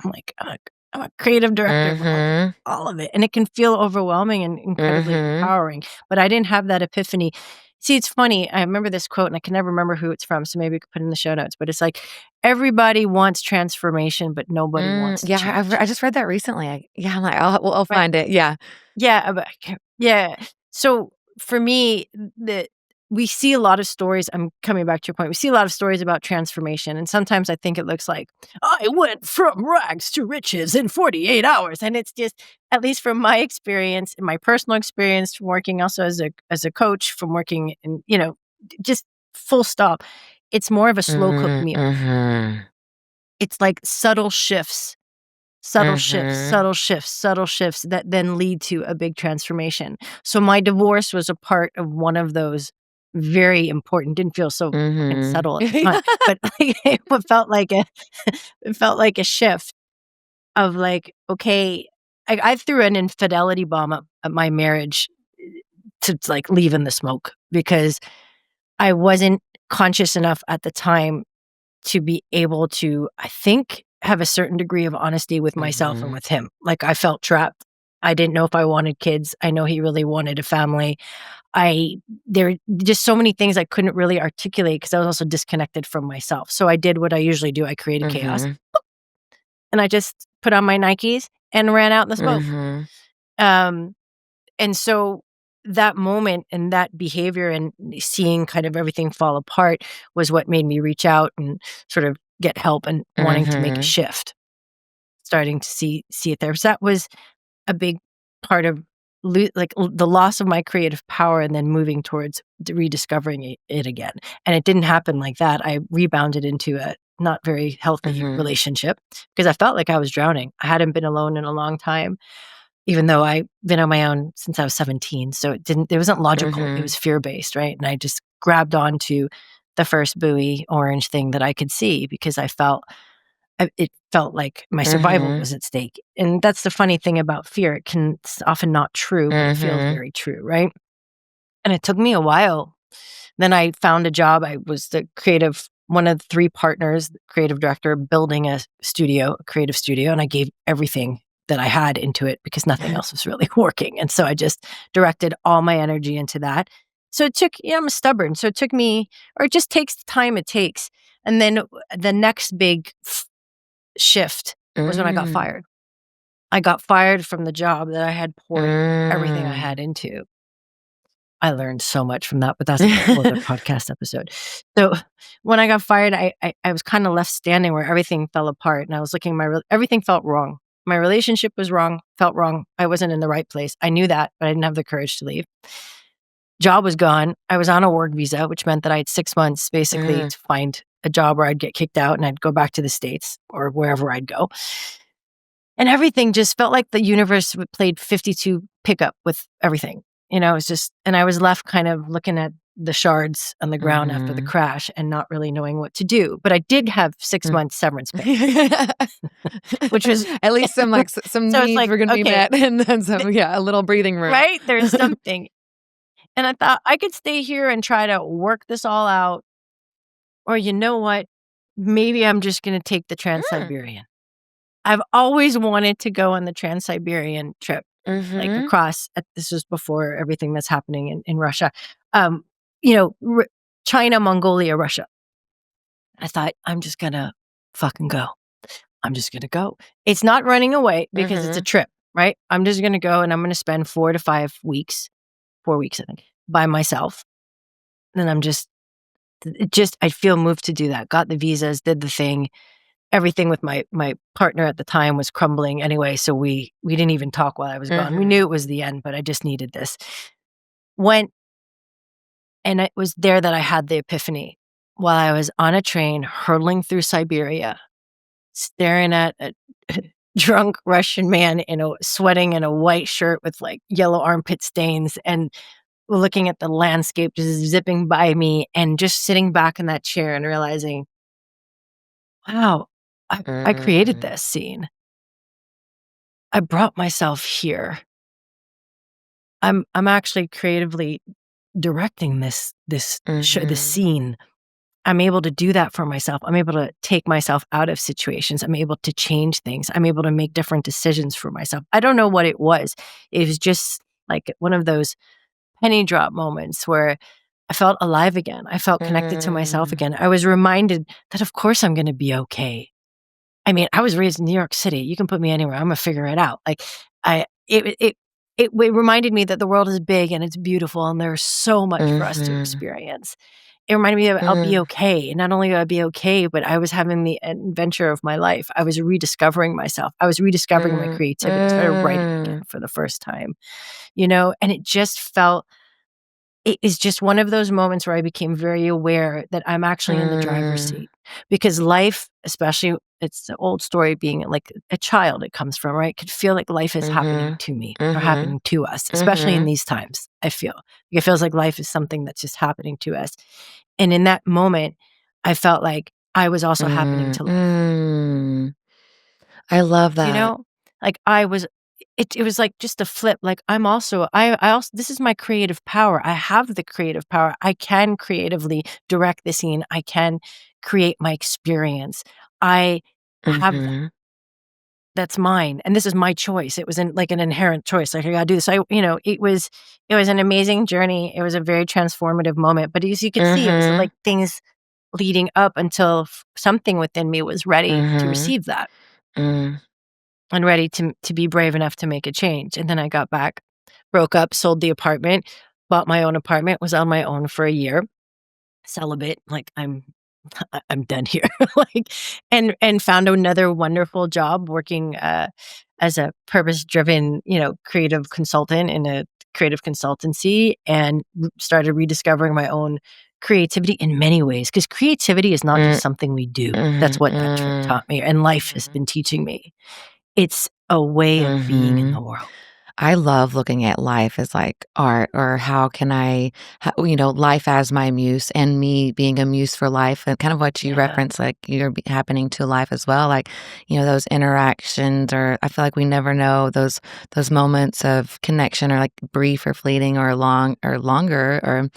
[SPEAKER 2] like, I'm a creative director of
[SPEAKER 1] mhm,
[SPEAKER 2] all of it. And it can feel overwhelming and incredibly
[SPEAKER 1] mhm,
[SPEAKER 2] empowering. But I didn't have that epiphany. See, it's funny. I remember this quote and I can never remember who it's from. So maybe we could put it in the show notes. But it's like, everybody wants transformation, but nobody wants to
[SPEAKER 1] yeah,
[SPEAKER 2] change.
[SPEAKER 1] I just read that recently. I'm like, I'll
[SPEAKER 2] Right.
[SPEAKER 1] find it, yeah.
[SPEAKER 2] Yeah, but I can't yeah. So, for me, the we see a lot of stories. I'm coming back to your point. We see a lot of stories about transformation, and sometimes I think it looks like, "I went from rags to riches in 48 hours," and it's just, at least from my experience, and my personal experience from working also as a coach, from working in, just full stop, it's more of a slow cooked
[SPEAKER 1] Mhm,
[SPEAKER 2] meal.
[SPEAKER 1] mhm,
[SPEAKER 2] It's like subtle shifts. Subtle shifts,
[SPEAKER 1] mhm,
[SPEAKER 2] subtle shifts, subtle shifts that then lead to a big transformation. So my divorce was a part of one of those, very important, didn't feel so fucking
[SPEAKER 1] mhm.
[SPEAKER 2] subtle at the time, but like it felt like a it felt like a shift of like, okay, I threw an infidelity bomb at my marriage, to like leave in the smoke because I wasn't conscious enough at the time to be able to, I think, have a certain degree of honesty with myself and
[SPEAKER 1] Mhm,
[SPEAKER 2] with him. Like, I felt trapped. I didn't know if I wanted kids. I know he really wanted a family. I There are just so many things I couldn't really articulate because I was also disconnected from myself. So I did what I usually do. I created chaos,
[SPEAKER 1] mhm,
[SPEAKER 2] and I just put on my Nikes and ran out in the smoke.
[SPEAKER 1] mhm,
[SPEAKER 2] Um, and so that moment and that behavior and seeing kind of everything fall apart was what made me reach out and sort of get help and wanting to make a
[SPEAKER 1] mhm,
[SPEAKER 2] shift, starting to see it there. So that was a big part of the loss of my creative power and then moving towards rediscovering it again. And it didn't happen like that. I rebounded into a not very healthy
[SPEAKER 1] mhm,
[SPEAKER 2] relationship because I felt like I was drowning. I hadn't been alone in a long time, even though I've been on my own since I was 17, so it wasn't logical, it
[SPEAKER 1] mhm,
[SPEAKER 2] was fear-based, right? And I just grabbed onto the first buoy orange thing that I could see because it felt like my survival
[SPEAKER 1] Mhm.
[SPEAKER 2] was at stake. And that's the funny thing about fear. It's often not true, but it feels
[SPEAKER 1] Mhm.
[SPEAKER 2] very true, right? And it took me a while. Then I found a job. I was one of the three partners, creative director, building a creative studio, and I gave everything that I had into it because nothing else was really working. And so I just directed all my energy into that. So it took, I'm stubborn. So it took me, or it just takes the time it takes. And then the next big shift was when I got
[SPEAKER 1] Mm.
[SPEAKER 2] fired. I got fired from the job that I had poured everything I
[SPEAKER 1] Mm.
[SPEAKER 2] had into. I learned so much from that, but that's a whole other podcast episode. So when I got fired, I was kind of left standing where everything fell apart, and I was looking everything felt wrong. My relationship was wrong, felt wrong. I wasn't in the right place. I knew that, but I didn't have the courage to leave. Job was gone. I was on a work visa, which meant that I had 6 months basically
[SPEAKER 1] Mm.
[SPEAKER 2] to find a job where I'd get kicked out and I'd go back to the States or wherever I'd go. And everything just felt like the universe played 52 pickup with everything. It was just, and I was left kind of looking at the shards on the ground after the
[SPEAKER 1] Mhm.
[SPEAKER 2] crash and not really knowing what to do. But I did have 6
[SPEAKER 1] Mm.
[SPEAKER 2] months severance pay, which was,
[SPEAKER 1] At least some, like, some
[SPEAKER 2] so it's
[SPEAKER 1] needs
[SPEAKER 2] like,
[SPEAKER 1] were gonna be
[SPEAKER 2] okay,
[SPEAKER 1] met and then
[SPEAKER 2] th-
[SPEAKER 1] some, yeah, a little breathing room.
[SPEAKER 2] right? There's something. And I thought I could stay here and try to work this all out. Or you know what? Maybe I'm just going to take the Trans
[SPEAKER 1] Mm.
[SPEAKER 2] Siberian. I've always wanted to go on the Trans Siberian trip. Like
[SPEAKER 1] Mhm.
[SPEAKER 2] across, this was before everything that's happening in Russia, um, you know, R- China, Mongolia, Russia. I thought, I'm just gonna fucking go. I'm just gonna go. It's not running away because it's a
[SPEAKER 1] Mhm.
[SPEAKER 2] trip, right? I'm just gonna go and I'm gonna spend 4 to 5 weeks, 4 weeks, I think, by myself. And I feel moved to do that. Got the visas, did the thing. Everything with my partner at the time was crumbling anyway, so we didn't even talk while I was gone. We
[SPEAKER 1] Mhm.
[SPEAKER 2] knew it was the end, but I just needed this. Went, and it was there that I had the epiphany while I was on a train hurtling through Siberia, staring at a drunk Russian man sweating in a white shirt with like yellow armpit stains and looking at the landscape just zipping by me and just sitting back in that chair and realizing, wow, I created
[SPEAKER 1] Mm.
[SPEAKER 2] this scene. I brought myself here. I'm actually creatively directing this
[SPEAKER 1] Mhm.
[SPEAKER 2] scene. I'm able to do that for myself. I'm able to take myself out of situations. I'm able to change things. I'm able to make different decisions for myself. I don't know what it was. It was just like one of those penny drop moments where I felt alive again. I felt connected to myself
[SPEAKER 1] Mm.
[SPEAKER 2] again. I was reminded that of course I'm going to be okay. I mean, I was raised in New York City. You can put me anywhere. I'm gonna figure it out. Like I it reminded me that the world is big and it's beautiful and there's so much for us to
[SPEAKER 1] Mhm.
[SPEAKER 2] experience. It reminded me that I'll be
[SPEAKER 1] Mm.
[SPEAKER 2] okay. And not only will I be okay, but I was having the adventure of my life. I was rediscovering myself. I was rediscovering my
[SPEAKER 1] Mm.
[SPEAKER 2] creativity. I started writing again
[SPEAKER 1] Mm.
[SPEAKER 2] for the first time, and it just felt it is just one of those moments where I became very aware that I'm actually in the driver's
[SPEAKER 1] Mm.
[SPEAKER 2] seat because life, especially it's the old story being like a child it comes from, right? Could feel like life is happening
[SPEAKER 1] Mhm.
[SPEAKER 2] to me or
[SPEAKER 1] Mhm.
[SPEAKER 2] happening to us, especially in
[SPEAKER 1] Mhm.
[SPEAKER 2] these times. I feel it feels like life is something that's just happening to us. And in that moment, I felt like I was also happening
[SPEAKER 1] Mm.
[SPEAKER 2] to life.
[SPEAKER 1] Mm. I love
[SPEAKER 2] You
[SPEAKER 1] that.
[SPEAKER 2] know? Like I was it was like just a flip, like I also this is my creative power. I have the creative power. I can creatively direct the scene. I can create my experience. I have that.
[SPEAKER 1] Mhm.
[SPEAKER 2] That's mine, and this is my choice. It was like an inherent choice. Like I gotta do this. It was an amazing journey. It was a very transformative moment. But as you could see, it was
[SPEAKER 1] Mhm.
[SPEAKER 2] like things leading up until something within me was ready to
[SPEAKER 1] Mhm.
[SPEAKER 2] receive that
[SPEAKER 1] Mm.
[SPEAKER 2] and ready to be brave enough to make a change. And then I got back, broke up, sold the apartment, bought my own apartment, was on my own for a year, celibate, like I'm done here. Like and found another wonderful job working as a purpose-driven, creative consultant in a creative consultancy and started rediscovering my own creativity in many ways because creativity is not
[SPEAKER 1] Mm.
[SPEAKER 2] just something we do. That's
[SPEAKER 1] Mhm.
[SPEAKER 2] what that trip
[SPEAKER 1] Mm.
[SPEAKER 2] taught me and life has
[SPEAKER 1] Mhm.
[SPEAKER 2] been teaching me. It's a way of being in
[SPEAKER 1] Mhm.
[SPEAKER 2] the world.
[SPEAKER 1] I love looking at life as like art, or how can life as my muse and me being a muse for life, and kind of what you
[SPEAKER 2] Yeah.
[SPEAKER 1] reference, like you're happening to life as well. Like, those interactions, or I feel like we never know those moments of connection, or like brief or fleeting or long or longer, or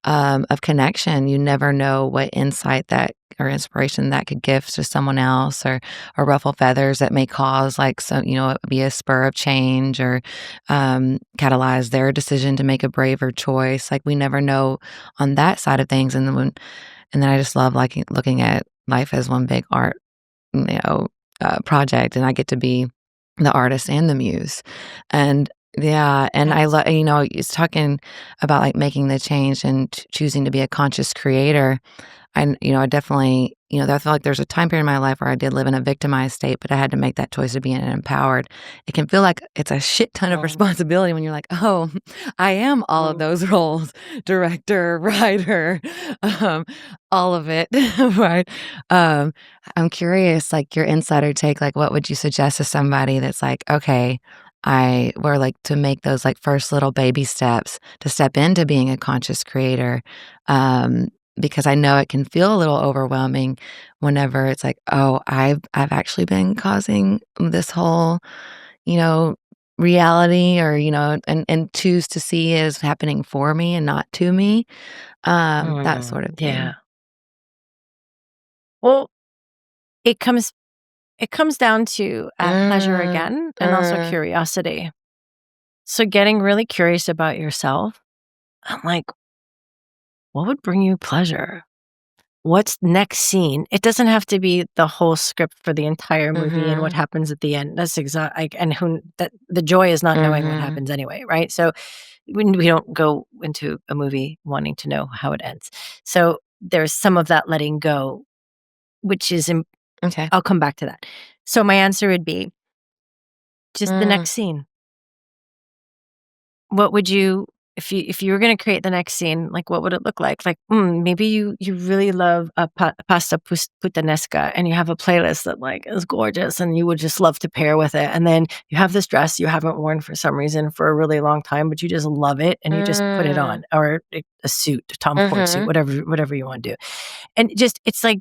[SPEAKER 1] of connection. You never know what insight that or inspiration that could give to someone else, or ruffle feathers that may cause like some, be a spur of change, or catalyze their decision to make a braver choice. Like we never know on that side of things. And then I just love like looking at life as one big art, you know, project, and I get to be the artist and the muse. And yeah, and I
[SPEAKER 2] Yes.
[SPEAKER 1] love, it's talking about like making the change and choosing to be a conscious creator. I definitely, I feel like there's a time period in my life where I did live in a victimized state, but I had to make that choice to be an empowered. It can feel like it's a shit ton of
[SPEAKER 2] Mm,
[SPEAKER 1] responsibility when you're like, oh, I am all of
[SPEAKER 2] mm.
[SPEAKER 1] those roles, director, writer, um, all of it, right? Um, I'm curious, like your insider take, like what would you suggest to somebody that's like, okay, I were like to make those like first little baby steps to step into being a conscious creator. Um, because I know it can feel a little overwhelming whenever it's like, "Oh, I've actually been causing this whole, you know, reality," or, and choose to see it as happening for me and not to me, that sort of
[SPEAKER 2] Yeah.
[SPEAKER 1] thing.
[SPEAKER 2] Well, it comes it comes down to, pleasure
[SPEAKER 1] Mm,
[SPEAKER 2] again and also
[SPEAKER 1] mm,
[SPEAKER 2] curiosity. So getting really curious about yourself, I'm like, what would bring you pleasure? What's next scene? It doesn't have to be the whole script for the entire movie and what
[SPEAKER 1] mhm,
[SPEAKER 2] happens at the end. That's exact like, and who that the joy is not knowing what
[SPEAKER 1] mhm,
[SPEAKER 2] happens anyway, right? So when we don't go into a movie wanting to know how it ends. So there's some of that letting go, which is
[SPEAKER 1] okay.
[SPEAKER 2] I'll come back to that. So my answer would be just the
[SPEAKER 1] Mm,
[SPEAKER 2] next scene. What would you if you were gonna create the next scene, like, what would it look like? Like, maybe you really love a pasta puttanesca, and you have a playlist that, like, is gorgeous, and you would just love to pair with it, and then you have this dress you haven't worn for some reason for a really long time, but you just love it, and you just put it
[SPEAKER 1] mm,
[SPEAKER 2] on, or a suit, a Tom Ford suit,
[SPEAKER 1] mhm,
[SPEAKER 2] whatever you wanna do. And it's like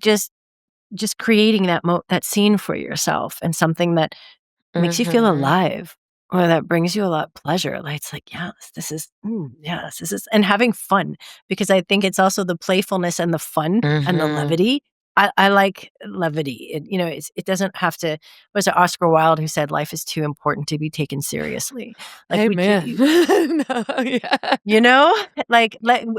[SPEAKER 2] just creating that scene for yourself, and something that makes you feel
[SPEAKER 1] mhm,
[SPEAKER 2] alive, or that brings you a lot of pleasure, like, it's like, "Yes, this is yes, this is" and having fun, because I think it's also the playfulness and the fun and the
[SPEAKER 1] mhm.
[SPEAKER 2] levity. I like levity. It doesn't have to was it Oscar Wilde who said, "Life is too important to be taken seriously." Like, we
[SPEAKER 1] Amen.
[SPEAKER 2] c
[SPEAKER 1] No, yeah.
[SPEAKER 2] you know?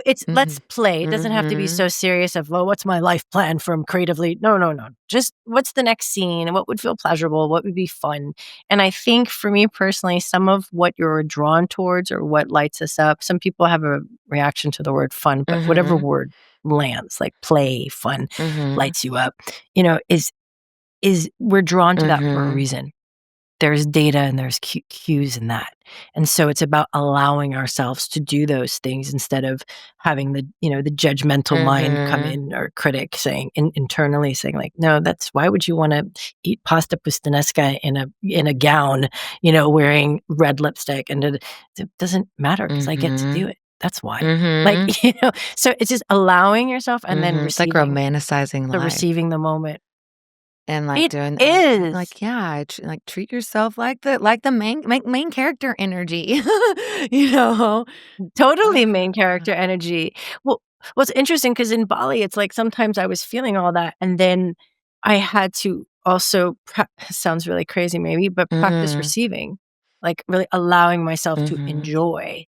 [SPEAKER 2] It's let's
[SPEAKER 1] Mhm,
[SPEAKER 2] play. It doesn't have to be
[SPEAKER 1] mhm.
[SPEAKER 2] so serious of, "Well, what's my life plan from creatively?" No, no, no. Just what's the next scene? What would feel pleasurable? What would be fun? And I think for me personally, some of what you're drawn towards or what lights us up, some people have a reaction to the word fun, but whatever
[SPEAKER 1] Mhm,
[SPEAKER 2] word lands, like play, fun,
[SPEAKER 1] mhm,
[SPEAKER 2] lights you up, is we're drawn to that for a
[SPEAKER 1] mhm,
[SPEAKER 2] reason. There's data and there's cues in that. And so it's about allowing ourselves to do those things instead of having the judgmental mind come
[SPEAKER 1] mhm,
[SPEAKER 2] in, or critic saying internally saying like, no, that's why would you want to eat pasta puttanesca in a gown, wearing red lipstick, and it doesn't matter because I get to do
[SPEAKER 1] mhm,
[SPEAKER 2] it. That's why. Like,
[SPEAKER 1] mhm,
[SPEAKER 2] so it's just allowing yourself and then
[SPEAKER 1] mhm. It's like
[SPEAKER 2] receiving
[SPEAKER 1] romanticizing
[SPEAKER 2] the
[SPEAKER 1] life,
[SPEAKER 2] receiving the moment.
[SPEAKER 1] and, like,
[SPEAKER 2] It
[SPEAKER 1] doing
[SPEAKER 2] is.
[SPEAKER 1] like, yeah, like, treat yourself like the main character energy, you know?
[SPEAKER 2] Totally main
[SPEAKER 1] Ah.
[SPEAKER 2] character energy. Well, what's interesting because in Bali, it's like sometimes I was feeling all that, and then I had to also sounds really crazy maybe, but practice
[SPEAKER 1] Mhm,
[SPEAKER 2] receiving, like really allowing myself to
[SPEAKER 1] mhm,
[SPEAKER 2] enjoy.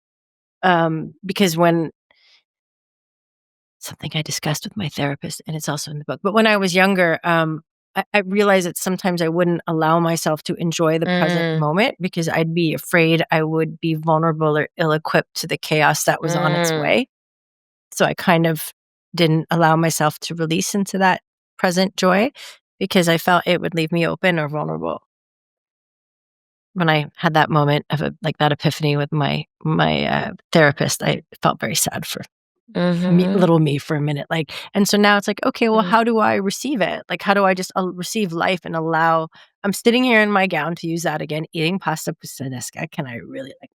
[SPEAKER 2] Because when something I discussed with my therapist, and it's also in the book, but when I was younger, I realized that sometimes I wouldn't allow myself to enjoy the present
[SPEAKER 1] mm,
[SPEAKER 2] moment because I'd be afraid I would be vulnerable or ill equipped to the chaos that was on its
[SPEAKER 1] mm.
[SPEAKER 2] way. So I kind of didn't allow myself to release into that present joy because I felt it would leave me open or vulnerable. When I had that moment of that epiphany with my therapist, I felt very sad for.
[SPEAKER 1] Mhm.
[SPEAKER 2] little me for a minute, like, and so now it's like, okay, well,
[SPEAKER 1] Mm.
[SPEAKER 2] how do I receive it? Like, how do I just receive life and allow I'm sitting here in my gown, to use that again, eating pasta puttanesca. Can I really, like,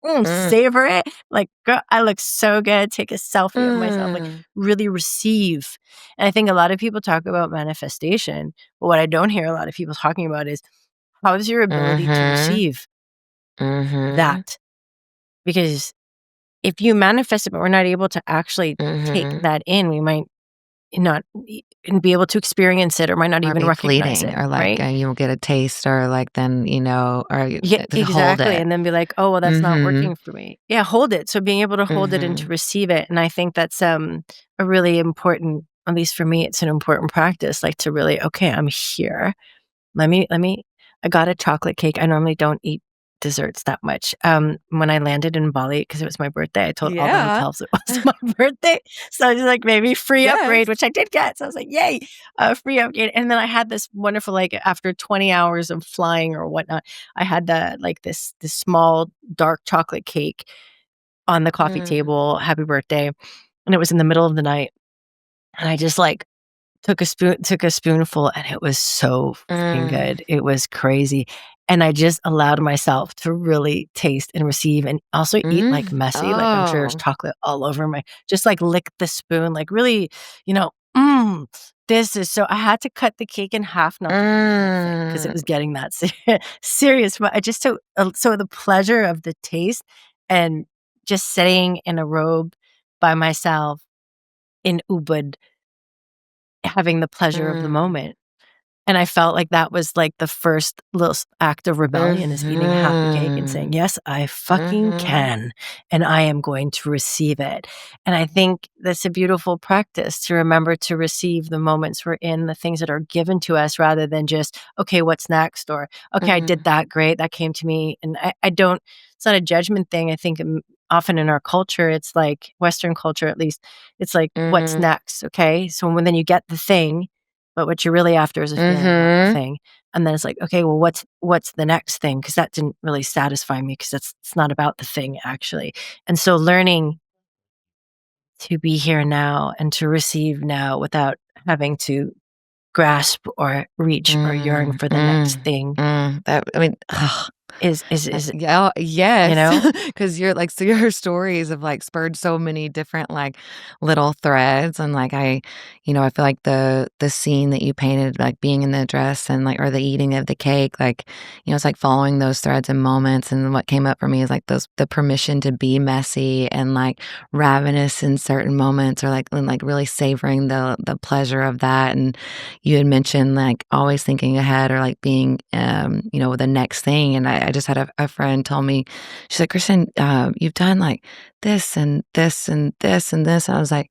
[SPEAKER 1] Mm.
[SPEAKER 2] savor it? Like, girl, I look so good. Take a selfie of myself, like,
[SPEAKER 1] Mm.
[SPEAKER 2] really receive. And I think a lot of people talk about manifestation, but what I don't hear a lot of people talking about is, how's your ability to
[SPEAKER 1] Mhm.
[SPEAKER 2] receive
[SPEAKER 1] Mhm.
[SPEAKER 2] that? Because if you manifest it, but we're not able to actually take
[SPEAKER 1] Mhm.
[SPEAKER 2] that in, we might not and be able to experience it, or might not
[SPEAKER 1] Or
[SPEAKER 2] even
[SPEAKER 1] be
[SPEAKER 2] recognize
[SPEAKER 1] fleeting
[SPEAKER 2] it,
[SPEAKER 1] or, like,
[SPEAKER 2] right?
[SPEAKER 1] you'll get a taste or, like, then, or you
[SPEAKER 2] Yeah,
[SPEAKER 1] to hold
[SPEAKER 2] exactly,
[SPEAKER 1] it.
[SPEAKER 2] and then be like, "Oh, well, that's not
[SPEAKER 1] Mhm.
[SPEAKER 2] working for me." Yeah, hold it. So being able to hold it and to
[SPEAKER 1] Mhm.
[SPEAKER 2] receive it, and I think that's, a really important, at least for me, it's an important practice, like, to really, "Okay, I'm here. Let me I got a chocolate cake." I normally don't eat desserts that much. When I landed in Bali, because it was my birthday, I told all the
[SPEAKER 1] Yeah.
[SPEAKER 2] hotels it was my birthday, so I just, like, maybe free
[SPEAKER 1] Yes.
[SPEAKER 2] upgrade, which I did get, so I was like, "Yay, free upgrade," and then I had this wonderful, like, after 20 hours of flying or whatnot, I had this small dark chocolate cake on the coffee
[SPEAKER 1] Mm.
[SPEAKER 2] table, happy birthday, and it was in the middle of the night, and I just, like, took a spoonful, and it was so freaking
[SPEAKER 1] Mm.
[SPEAKER 2] good. It was crazy, and I just allowed myself to really taste and receive and also eat, like,
[SPEAKER 1] Mm.
[SPEAKER 2] messy, like, I'm sure there's
[SPEAKER 1] Oh.
[SPEAKER 2] chocolate all over my just, like, lick the spoon, like, really, you know, "Mm, this is so." I had to cut the cake in half not to eat the whole thing because it
[SPEAKER 1] Mm.
[SPEAKER 2] was getting that serious, but I just so the pleasure of the taste and just sitting in a robe by myself in Ubud, having the pleasure of the
[SPEAKER 1] Mm.
[SPEAKER 2] moment. And I felt like that was, like, the first little act of rebellion, is eating half a cake and saying,
[SPEAKER 1] Mhm.
[SPEAKER 2] "Yes, I fucking
[SPEAKER 1] Mhm.
[SPEAKER 2] can, and I am going to receive it." And I think that's a beautiful practice, to remember to receive the moments we're in, the things that are given to us, rather than just, "Okay, what's next?" Or, "Okay, I did
[SPEAKER 1] Mm.
[SPEAKER 2] that, great, that came to me." And I don't it's not a judgment thing. I think, often in our culture, it's like Western culture, at least, it's like, "What's
[SPEAKER 1] Mhm.
[SPEAKER 2] next?" Okay? So when then you get the thing, but what you're really after is a feeling, not the
[SPEAKER 1] Mhm.
[SPEAKER 2] thing. And then it's like, "Okay, well, what's the next thing? Because that didn't really satisfy me, because it's not about the thing, actually." And so learning to be here now and to receive now without having to grasp or reach or yearn
[SPEAKER 1] Mm.
[SPEAKER 2] for the next
[SPEAKER 1] Mm.
[SPEAKER 2] thing
[SPEAKER 1] Mm. That I mean, ugh.
[SPEAKER 2] is,
[SPEAKER 1] Yeah,
[SPEAKER 2] you
[SPEAKER 1] yes,
[SPEAKER 2] know?
[SPEAKER 1] because you're like so your stories have, like, spurred so many different, like, little threads, and, like, I feel like the scene that you painted, like, being in the dress and, like or the eating of the cake, like, it's like following those threads and moments, and what came up for me is, like, those the permission to be messy and, like, ravenous in certain moments or, like and, like, really savoring the pleasure of that, and you had mentioned, like, always thinking ahead or, like, being, the next thing, and I just had a friend tell me, she's like, "Kristen, you've done, like, this and this and this and this." And I was like,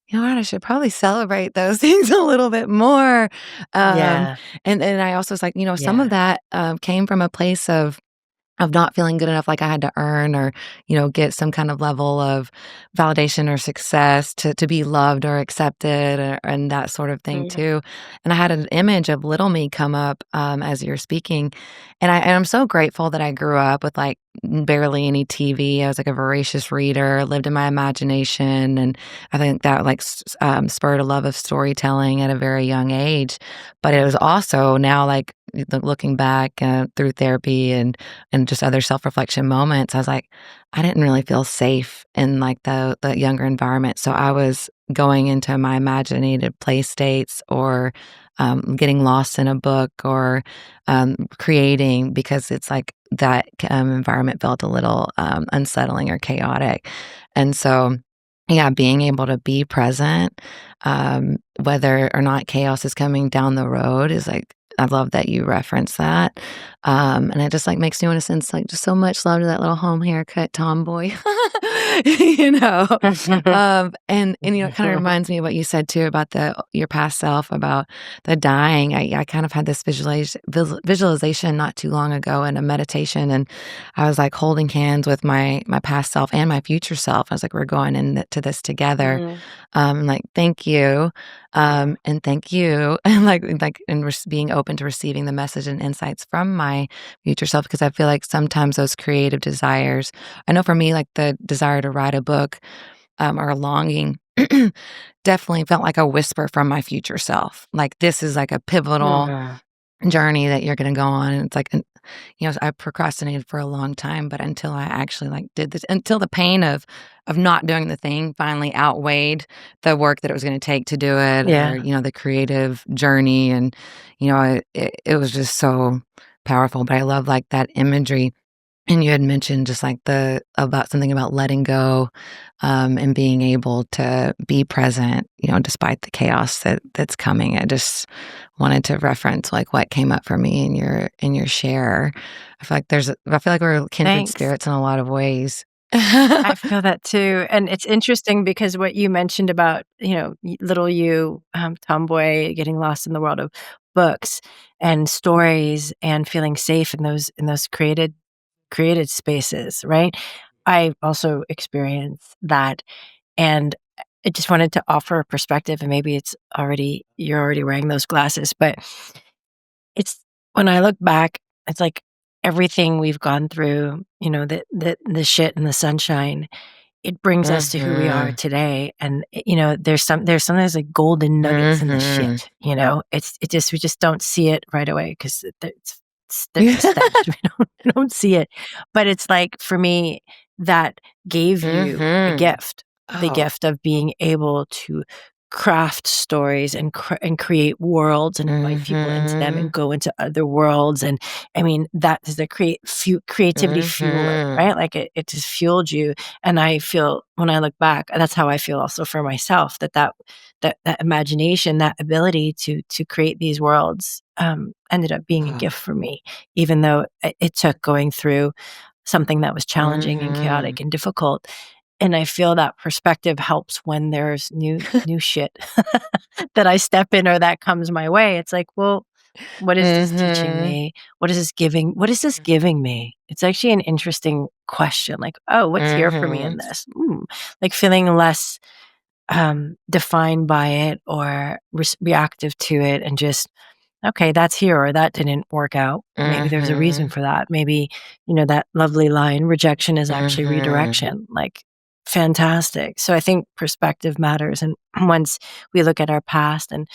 [SPEAKER 1] "You know what? I should probably celebrate those things a little bit more." Um,
[SPEAKER 2] Yeah,
[SPEAKER 1] and I also was like, some of
[SPEAKER 2] yeah.
[SPEAKER 1] that, came from a place of not feeling good enough, like I had to earn or, get some kind of level of validation or success to be loved or accepted and that sort of thing
[SPEAKER 2] Mhm.
[SPEAKER 1] too. And I had an image of little me come up as you're speaking, and I'm so grateful that I grew up with like barely any TV. I was like a voracious reader, lived in my imagination, and I think that like spurred a love of storytelling at a very young age. But it was also now like looking back through therapy and just other self-reflection moments, I was like, I didn't really feel safe in, like, the younger environment, so I was going into my imaginative play states or, getting lost in a book or, creating because it's like that environment felt a little, unsettling or chaotic, and so, yeah, being able to be present, whether or not chaos is coming down the road is, like I love that you reference that. And it just, like, makes me wanna send, like, just so much love to that little home haircut tomboy. You know? And it kinda reminds me of what you said too about your past self, about the dying. I kind of had this visualization not too long ago in a meditation, and I was, like, holding hands with my past self and my future self. I was like, "We're going into this together."
[SPEAKER 2] Mhm.
[SPEAKER 1] Like, "Thank you, and thank you," and, and being open to receiving the message and insights from my future self, because I feel like sometimes those creative desires I know for me, like, the desire to write a book, or a longing, definitely felt like a whisper from my future self. Like, this is like a pivotal
[SPEAKER 2] Mm.
[SPEAKER 1] journey that you're gonna go on, and it's like an I procrastinated for a long time, but until I actually, like, did this until the pain of not doing the thing finally outweighed the work that it was gonna take to do it, or,
[SPEAKER 2] Yeah.
[SPEAKER 1] the creative journey, and, it was just so powerful, but I love, like, that imagery, and you had mentioned just, like, the about something about letting go, and being able to be present, despite the chaos that's coming. I just wanted to reference, like, what came up for me in your share. I feel like we're kindred
[SPEAKER 2] Thanks.
[SPEAKER 1] spirits in a lot of ways.
[SPEAKER 2] I feel that too, and it's interesting because what you mentioned about, little you, tomboy, getting lost in the world of books and stories and feeling safe in those created spaces, right? I also experienced that, and I just wanted to offer a perspective, and maybe you're already wearing those glasses, but it's when I look back, it's like everything we've gone through, the shit and the sunshine, it brings us to who we are
[SPEAKER 1] Mhm.
[SPEAKER 2] today, and, there's sometimes, like, golden nuggets in the
[SPEAKER 1] Mhm.
[SPEAKER 2] shit, we just don't see it right away 'cause they're just things. We don't see it, but it's like, for me, that gave you
[SPEAKER 1] Mhm.
[SPEAKER 2] the
[SPEAKER 1] Oh.
[SPEAKER 2] gift of being able to craft stories and create worlds and invite people into them and
[SPEAKER 1] Mhm.
[SPEAKER 2] go into other worlds, and, I mean, that is the creativity fueler,
[SPEAKER 1] Mhm.
[SPEAKER 2] right? Like, it just fueled you, and I feel when I look back, that's how I feel also for myself, that imagination, that ability to create these worlds, ended up being a
[SPEAKER 1] Oh.
[SPEAKER 2] gift for me, even though it took going through something that was challenging and chaotic
[SPEAKER 1] Mhm.
[SPEAKER 2] and difficult, and I feel that perspective helps when there's new shit that I step in or that comes my way. It's like, "Well, what is this teaching
[SPEAKER 1] Mhm.
[SPEAKER 2] me? What is this giving me?" It's actually an interesting question, like, "Oh, what's here for me
[SPEAKER 1] Mhm.
[SPEAKER 2] in this?" Like, feeling less, defined by it or reactive to it, and just, "Okay, that's here," or, "That didn't work out. Maybe there's a reason
[SPEAKER 1] Mhm.
[SPEAKER 2] for that." Maybe, that lovely line, "Rejection is actually
[SPEAKER 1] Mhm.
[SPEAKER 2] redirection." Like, fantastic. So I think perspective matters, and once we look at our past and,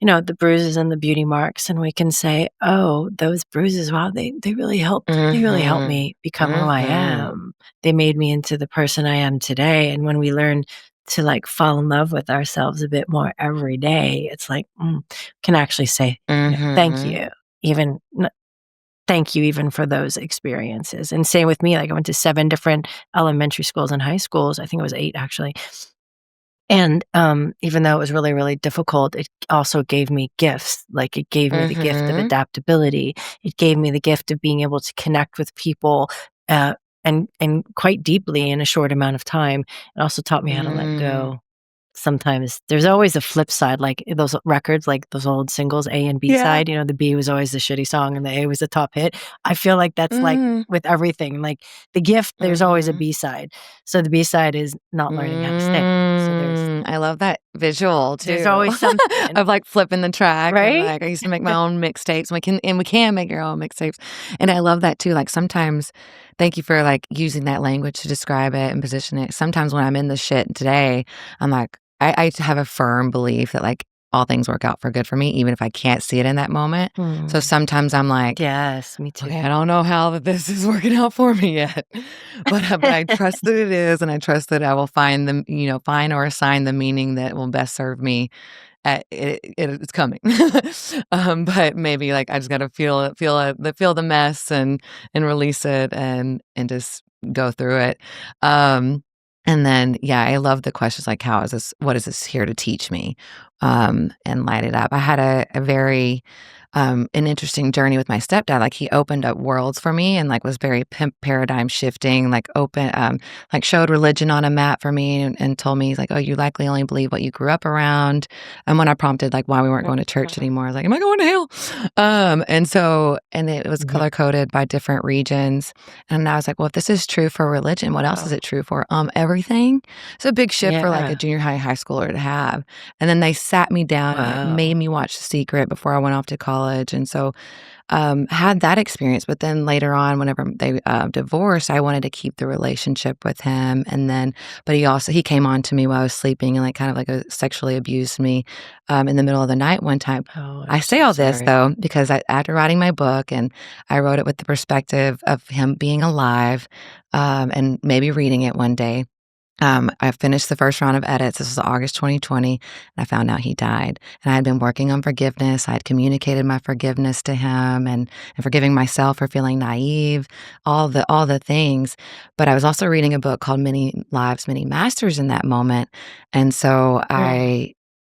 [SPEAKER 2] the bruises and the beauty marks, and we can say, "Oh, those bruises, wow, they really helped
[SPEAKER 1] Mhm.
[SPEAKER 2] me become who I
[SPEAKER 1] Mhm.
[SPEAKER 2] am. They made me into the person I am today." And when we learn to, like, fall in love with ourselves a bit more every day, it's like, can actually say, "Thank
[SPEAKER 1] Mhm.
[SPEAKER 2] you." Even n Thank you even for those experiences, and same with me, like, I went to 7 different elementary schools and high schools, I think it was 8 actually, and, even though it was really, really difficult, it also gave me gifts, like, it gave me the gift of
[SPEAKER 1] Mhm.
[SPEAKER 2] adaptability, it gave me the gift of being able to connect with people, uh, and quite deeply in a short amount of time. It also taught me how to let
[SPEAKER 1] Mm.
[SPEAKER 2] go. Sometimes there's always a flip side, like, those records, like, those old singles, A and B
[SPEAKER 1] Yeah.
[SPEAKER 2] side, the B was always the shitty song and the A was the top hit. I feel like that's, like,
[SPEAKER 1] Mhm.
[SPEAKER 2] with everything, like, the gift, there's always a
[SPEAKER 1] Mhm.
[SPEAKER 2] B side. So the B side is not learning how to stay. So
[SPEAKER 1] I love that visual
[SPEAKER 2] there's
[SPEAKER 1] too,
[SPEAKER 2] always something,
[SPEAKER 1] of, like, flipping the track, and,
[SPEAKER 2] right?
[SPEAKER 1] like, I used to make my own mixtapes, we can make your own mixtapes, and I love that too, like, sometimes thank you for, like, using that language to describe it and position it. Sometimes when I'm in the shit today, I'm like I have a firm belief that, like, all things work out for good for me, even if I can't see it in that moment. So
[SPEAKER 2] Hmm.
[SPEAKER 1] sometimes I'm like,
[SPEAKER 2] Yes, me too.
[SPEAKER 1] "Okay, I don't know how that this is working out for me yet, but I trust that it is, and I trust that I will find or assign the meaning that will best serve me. It's coming." But maybe, like, I just gotta feel the mess and release it and just go through it. And then, yeah, I love the questions like, what is this here to teach me? And light it up. I had a very an interesting journey with my stepdad. Like, he opened up worlds for me and, like, was very paradigm shifting, like, like, showed religion on a map for me and told me, he's like, "Oh, you likely only believe what you grew up around." And when I prompted, like, why we weren't going to church
[SPEAKER 2] Mhm.
[SPEAKER 1] anymore, I was like, "Am I going to hell?" And it was
[SPEAKER 2] Mhm.
[SPEAKER 1] color coded by different regions. And I was like, well, if this is true for religion, what else is
[SPEAKER 2] Wow.
[SPEAKER 1] it true for? Everything. It's a big shift for, like, a
[SPEAKER 2] Yeah.
[SPEAKER 1] junior high schooler to have. And then they sat me down and, like, made
[SPEAKER 2] Wow.
[SPEAKER 1] me watch The Secret before I went off to college. And so had that experience, but then later on, whenever they, divorced, I wanted to keep the relationship with him, and then but he came on to me while I was sleeping and, like, kind of, like, sexually abused me, in the middle of the night one time.
[SPEAKER 2] Oh,
[SPEAKER 1] I
[SPEAKER 2] I'm
[SPEAKER 1] say
[SPEAKER 2] so
[SPEAKER 1] all this,
[SPEAKER 2] sorry.
[SPEAKER 1] though, because after writing my book, and I wrote it with the perspective of him being alive, and maybe reading it one day. I finished the first round of edits. This was August 2020, and I found out he died. And I had been working on forgiveness. I had communicated my forgiveness to him, and forgiving myself for feeling naive, all the things. But I was also reading a book called Many Lives, Many Masters in that moment. And so
[SPEAKER 2] Mm,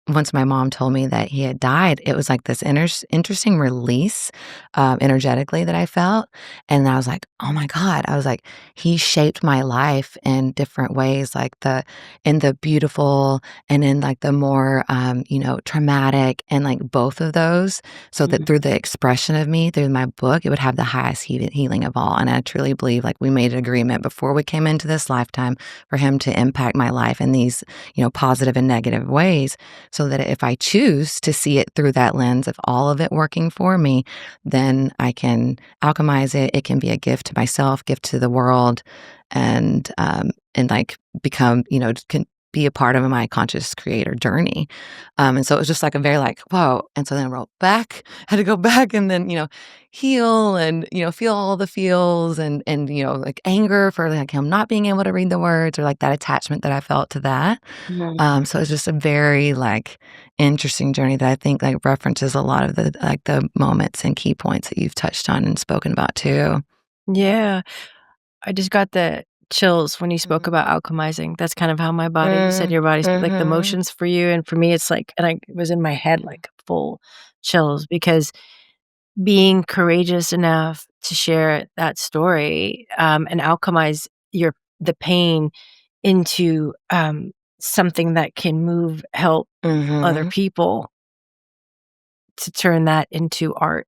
[SPEAKER 1] once my mom told me that he had died, it was like this interesting release, energetically, that I felt. And I was like, oh my God. I was like, he shaped my life in different ways, like in the beautiful and in like the more, traumatic, and like both of those. So that through
[SPEAKER 2] mhm.
[SPEAKER 1] the expression of me through my book, it would have the highest healing of all. And I truly believe, like, we made an agreement before we came into this lifetime for him to impact my life in these, positive and negative ways, so that if I choose to see it through that lens of all of it working for me, then I can alchemize it. It can be a gift to myself, gift to the world, and like become, can be a part of my conscious creator journey. And so it was just like a very like, whoa. And so then I wrote back, had to go back and then, heal and, feel all the feels and, like anger for like him not being able to read the words, or like that attachment that I felt to that.
[SPEAKER 2] Mhm.
[SPEAKER 1] So it's just a very like interesting journey that I think like references a lot of the moments and key points that you've touched on and spoken about too.
[SPEAKER 2] Yeah. I just got the chills when you spoke
[SPEAKER 1] Mhm.
[SPEAKER 2] about alchemizing. That's kind of how my body you said
[SPEAKER 1] Mm,
[SPEAKER 2] your body's like the
[SPEAKER 1] mhm,
[SPEAKER 2] motions for you, and for me, it's like and I it was in my head, like, full chills because being courageous enough to share that story, and alchemize the pain into, something that can help other
[SPEAKER 1] mhm,
[SPEAKER 2] people to turn that into art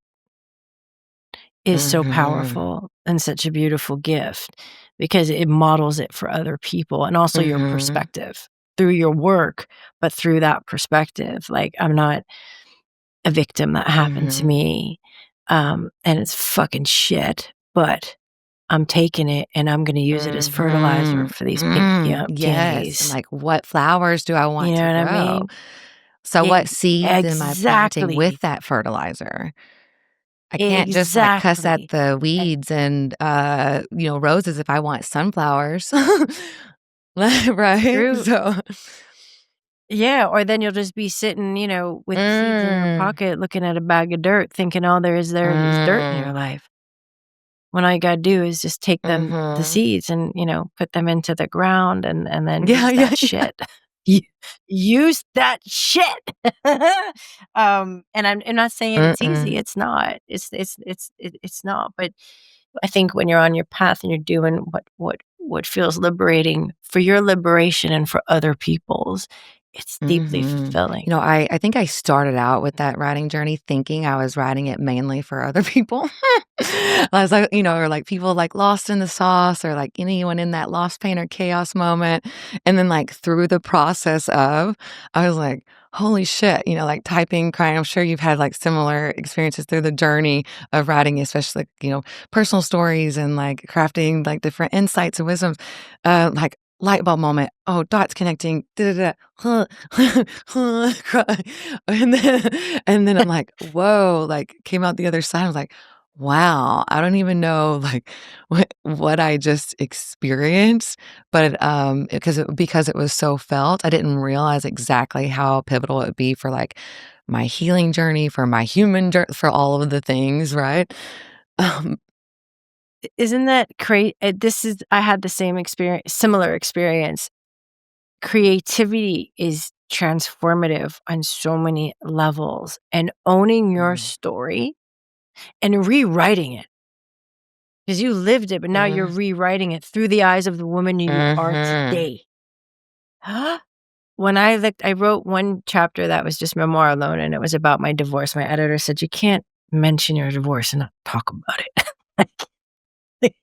[SPEAKER 2] is so
[SPEAKER 1] mhm,
[SPEAKER 2] powerful and such a beautiful gift because it models it for other people and also your
[SPEAKER 1] mhm,
[SPEAKER 2] perspective through your work, but through that perspective. Like, I'm not a victim that happened to
[SPEAKER 1] mhm,
[SPEAKER 2] me, and it's fucking shit, but I'm taking it and I'm gonna use it as fertilizer
[SPEAKER 1] mhm,
[SPEAKER 2] for these pink
[SPEAKER 1] yes, and
[SPEAKER 2] peonies.
[SPEAKER 1] like, what flowers do I
[SPEAKER 2] You
[SPEAKER 1] want
[SPEAKER 2] know
[SPEAKER 1] to
[SPEAKER 2] what I
[SPEAKER 1] grow?
[SPEAKER 2] mean?
[SPEAKER 1] So what seeds am I planting with
[SPEAKER 2] Exactly.
[SPEAKER 1] that fertilizer? I can't just, like, cuss at
[SPEAKER 2] Exactly.
[SPEAKER 1] the
[SPEAKER 2] And
[SPEAKER 1] weeds and, roses if I want sunflowers. Right?
[SPEAKER 2] true.
[SPEAKER 1] So
[SPEAKER 2] Yeah, or then you'll just be sitting, with the seeds in your
[SPEAKER 1] mm,
[SPEAKER 2] pocket looking at a bag of dirt thinking all there is dirt in your
[SPEAKER 1] mm,
[SPEAKER 2] life. When all you gotta do is just take the
[SPEAKER 1] mhm.
[SPEAKER 2] seeds and, put them into the ground and then
[SPEAKER 1] Yeah,
[SPEAKER 2] use
[SPEAKER 1] yeah,
[SPEAKER 2] that
[SPEAKER 1] yeah.
[SPEAKER 2] shit. U use that shit. And I'm not saying it's easy,
[SPEAKER 1] Mm-mm.
[SPEAKER 2] it's not. It's not, but I think when you're on your path and you're doing what feels liberating for your liberation and for other people's, it's deeply
[SPEAKER 1] Mhm.
[SPEAKER 2] fulfilling.
[SPEAKER 1] I think I started out with that writing journey thinking I was writing it mainly for other people. I was like, or like people like lost in the sauce, or like anyone in that lost pain or chaos moment. And then like through the process of, I was like, holy shit, like typing, crying. I'm sure you've had like similar experiences through the journey of writing, especially, like, personal stories and like crafting like different insights and wisdoms. Like light bulb moment. Oh, dots connecting. Da, da, da, huh, huh, cry. And then I'm like, whoa, like came out the other side. I was like, wow, I don't even know like what I just experienced, but because it was so felt, I didn't realize exactly how pivotal it would be for like my healing journey, for my human journey, for all of the things, right? Um,
[SPEAKER 2] Isn't that crazy? This is I had the similar experience. Creativity is transformative on so many levels, and owning your
[SPEAKER 1] mm,
[SPEAKER 2] story and rewriting it because you lived it, but now you're
[SPEAKER 1] mm,
[SPEAKER 2] rewriting it through the eyes of the woman you are
[SPEAKER 1] mhm,
[SPEAKER 2] today. Huh? When I wrote one chapter that was just memoir alone, and it was about my divorce. My editor said, "You can't mention your divorce and not talk about it."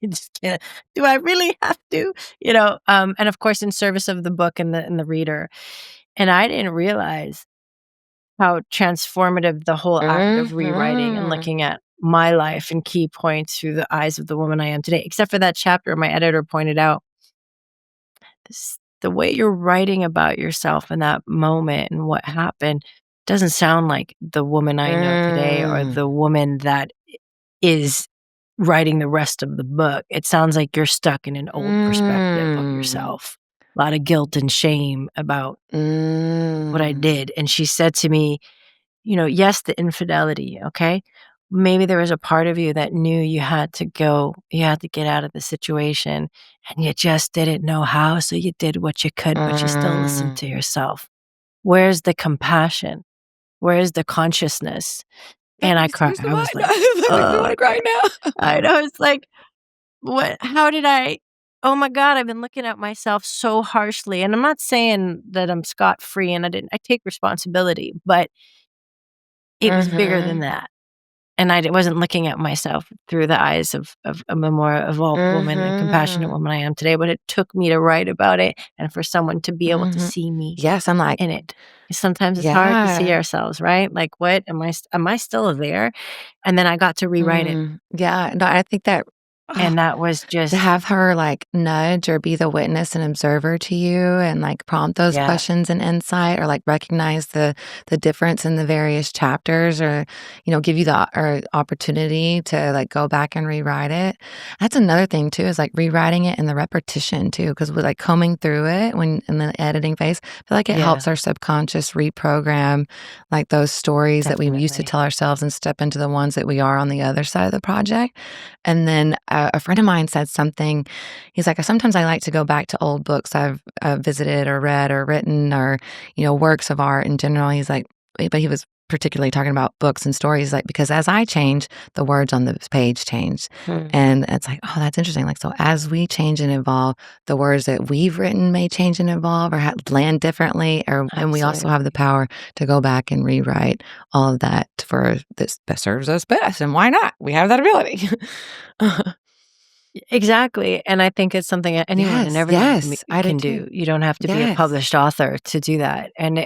[SPEAKER 2] You just can't. Do I really have to? And of course, in service of the book and the reader. And I didn't realize how transformative the whole act of rewriting and
[SPEAKER 1] mhm,
[SPEAKER 2] looking at my life and key points through the eyes of the woman I am today. Except for that chapter, my editor pointed out, the way you're writing about yourself in that moment and what happened doesn't sound like the woman I know today or
[SPEAKER 1] Mm.
[SPEAKER 2] the woman that is writing the rest of the book. It sounds like you're stuck in an old perspective of
[SPEAKER 1] Mm.
[SPEAKER 2] yourself. A lot of guilt and shame about what I
[SPEAKER 1] Mm.
[SPEAKER 2] did. And she said to me, yes, the infidelity, okay? Maybe there was a part of you that knew you had to go, you had to get out of the situation, and you just didn't know how. So you did what you could, but you still listened
[SPEAKER 1] Mm.
[SPEAKER 2] to yourself. Where's the compassion? Where's the consciousness?
[SPEAKER 1] Make
[SPEAKER 2] And I
[SPEAKER 1] me
[SPEAKER 2] cried.
[SPEAKER 1] tears in
[SPEAKER 2] I
[SPEAKER 1] my
[SPEAKER 2] was like,
[SPEAKER 1] eyes. Makes me
[SPEAKER 2] oh,
[SPEAKER 1] wanna cry now.
[SPEAKER 2] I know. It's like, what? How did I? Oh my God, I've been looking at myself so harshly. And I'm not saying that I'm scot free and I take responsibility, but it was bigger than
[SPEAKER 1] Mhm.
[SPEAKER 2] that. And I wasn't looking at myself through the eyes of a more evolved woman and compassionate
[SPEAKER 1] Mhm.
[SPEAKER 2] woman I am today, but it took me to write about it and for someone to be able to
[SPEAKER 1] Mhm.
[SPEAKER 2] see me
[SPEAKER 1] Yes, I'm like,
[SPEAKER 2] in it. 'Cause sometimes it's hard to see
[SPEAKER 1] yeah.
[SPEAKER 2] ourselves, right? Like, what am I still there? And then I got to rewrite it,
[SPEAKER 1] Yeah, no, I think that
[SPEAKER 2] and that was
[SPEAKER 1] to
[SPEAKER 2] just
[SPEAKER 1] have her, like, nudge or be the witness and observer to you and, like, prompt those
[SPEAKER 2] yeah,
[SPEAKER 1] questions and insight or, like, recognize the difference in the various chapters or, give you the or opportunity to, like, go back and rewrite it. That's another thing too is, like, rewriting it and the repetition too, because with, like, combing through it when in the editing phase, I feel like it
[SPEAKER 2] yeah,
[SPEAKER 1] helps our subconscious reprogram, like, those stories that we used to
[SPEAKER 2] definitely.
[SPEAKER 1] tell ourselves and step into the ones that we are on the other side of the project. And then a friend of mine said something. He's like, "Sometimes I like to go back to old books I've visited or read or written or, works of art in general." He's like, but he was particularly talking about books and stories, like, because as I change, the words on the page change.
[SPEAKER 2] Mm,
[SPEAKER 1] And it's like, oh, that's interesting. Like, so as we change and evolve, the words that we've written may change and evolve or land differently. And we also have the
[SPEAKER 2] absolutely.
[SPEAKER 1] power to go back and rewrite all of that for this that serves us best. And why not? We have that ability.
[SPEAKER 2] Exactly, and I think it's something that anyone and
[SPEAKER 1] Yes,
[SPEAKER 2] everyone
[SPEAKER 1] yes, I do
[SPEAKER 2] can
[SPEAKER 1] too.
[SPEAKER 2] do. You don't have to be a
[SPEAKER 1] Yes.
[SPEAKER 2] published author to do that, and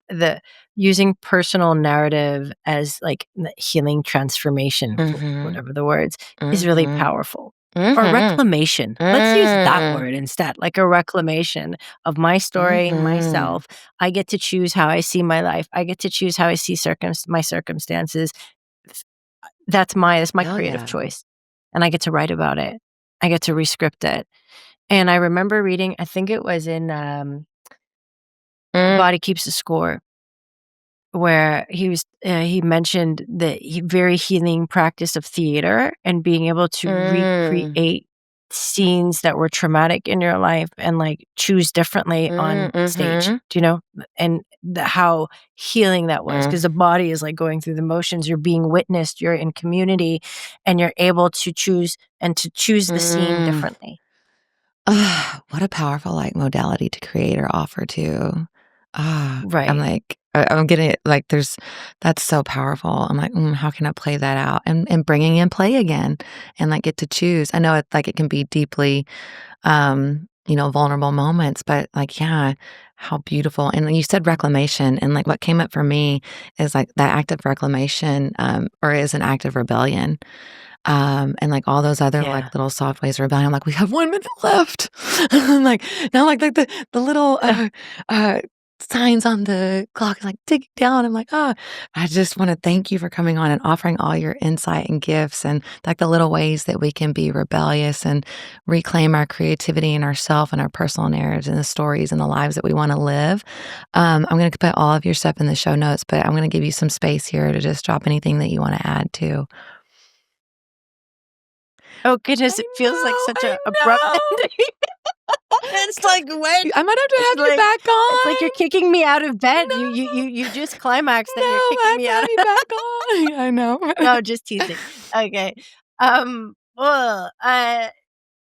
[SPEAKER 2] the using personal narrative as, like, the healing transformation, for
[SPEAKER 1] Mhm,
[SPEAKER 2] whatever the words, is really
[SPEAKER 1] mhm,
[SPEAKER 2] powerful. Or
[SPEAKER 1] mhm,
[SPEAKER 2] reclamation. Let's use that
[SPEAKER 1] mm,
[SPEAKER 2] word instead, like a reclamation of my story,
[SPEAKER 1] mhm.
[SPEAKER 2] myself. I get to choose how I see my life. I get to choose how I see my circumstances. That's my
[SPEAKER 1] Hell
[SPEAKER 2] creative
[SPEAKER 1] yeah.
[SPEAKER 2] choice, and I get to write about it. I get to rescript it, and I remember reading I think it was in,
[SPEAKER 1] Mm,
[SPEAKER 2] Body Keeps the Score, where he mentioned the very healing practice of theater and being able to
[SPEAKER 1] mm,
[SPEAKER 2] recreate scenes that were traumatic in your life and, like, choose differently on stage,
[SPEAKER 1] mhm,
[SPEAKER 2] do you know? And how healing that was
[SPEAKER 1] mm,
[SPEAKER 2] because the body is, like, going through the motions, you're being witnessed, you're in community, and you're able to choose the scene
[SPEAKER 1] mm.
[SPEAKER 2] differently.
[SPEAKER 1] What a powerful, like, modality to create or offer too. I'm
[SPEAKER 2] Right.
[SPEAKER 1] like, I'm getting it, like, that's so powerful. I'm like, how can I play that out? And bringing in play again and, like, get to choose. I know it, like, it can be deeply, vulnerable moments, but, like, yeah, how beautiful. And when you said reclamation and, like, what came up for me is, like, that act of reclamation, or is an act of rebellion. And, like, all those other, like,
[SPEAKER 2] Yeah.
[SPEAKER 1] little soft ways of rebellion, I'm like, "We have 1 minute left." I'm like, now, like, the little, uh, signs on the clock is, like, ticking down. I'm like, "Ah, I just wanna thank you for coming on and offering all your insight and gifts and, like, the little ways that we can be rebellious and reclaim our creativity and ourself and our personal narratives and the stories and the lives that we wanna live." I'm gonna put all of your stuff in the show notes, but I'm gonna give you some space here to just drop anything that you wanna add too.
[SPEAKER 2] Oh, goodness,
[SPEAKER 1] I
[SPEAKER 2] it feels like
[SPEAKER 1] know,
[SPEAKER 2] such
[SPEAKER 1] I
[SPEAKER 2] a abrupt
[SPEAKER 1] know.
[SPEAKER 2] ending. It's like, what?
[SPEAKER 1] I might have to
[SPEAKER 2] It's
[SPEAKER 1] have you
[SPEAKER 2] like
[SPEAKER 1] back
[SPEAKER 2] it's like you're
[SPEAKER 1] on.
[SPEAKER 2] kicking me out of bed.
[SPEAKER 1] No,
[SPEAKER 2] You just climaxed
[SPEAKER 1] no,
[SPEAKER 2] and you're
[SPEAKER 1] I
[SPEAKER 2] kicking
[SPEAKER 1] have
[SPEAKER 2] me
[SPEAKER 1] to
[SPEAKER 2] out
[SPEAKER 1] have
[SPEAKER 2] of
[SPEAKER 1] you back on. I know.
[SPEAKER 2] No, just teasing. Okay. Well,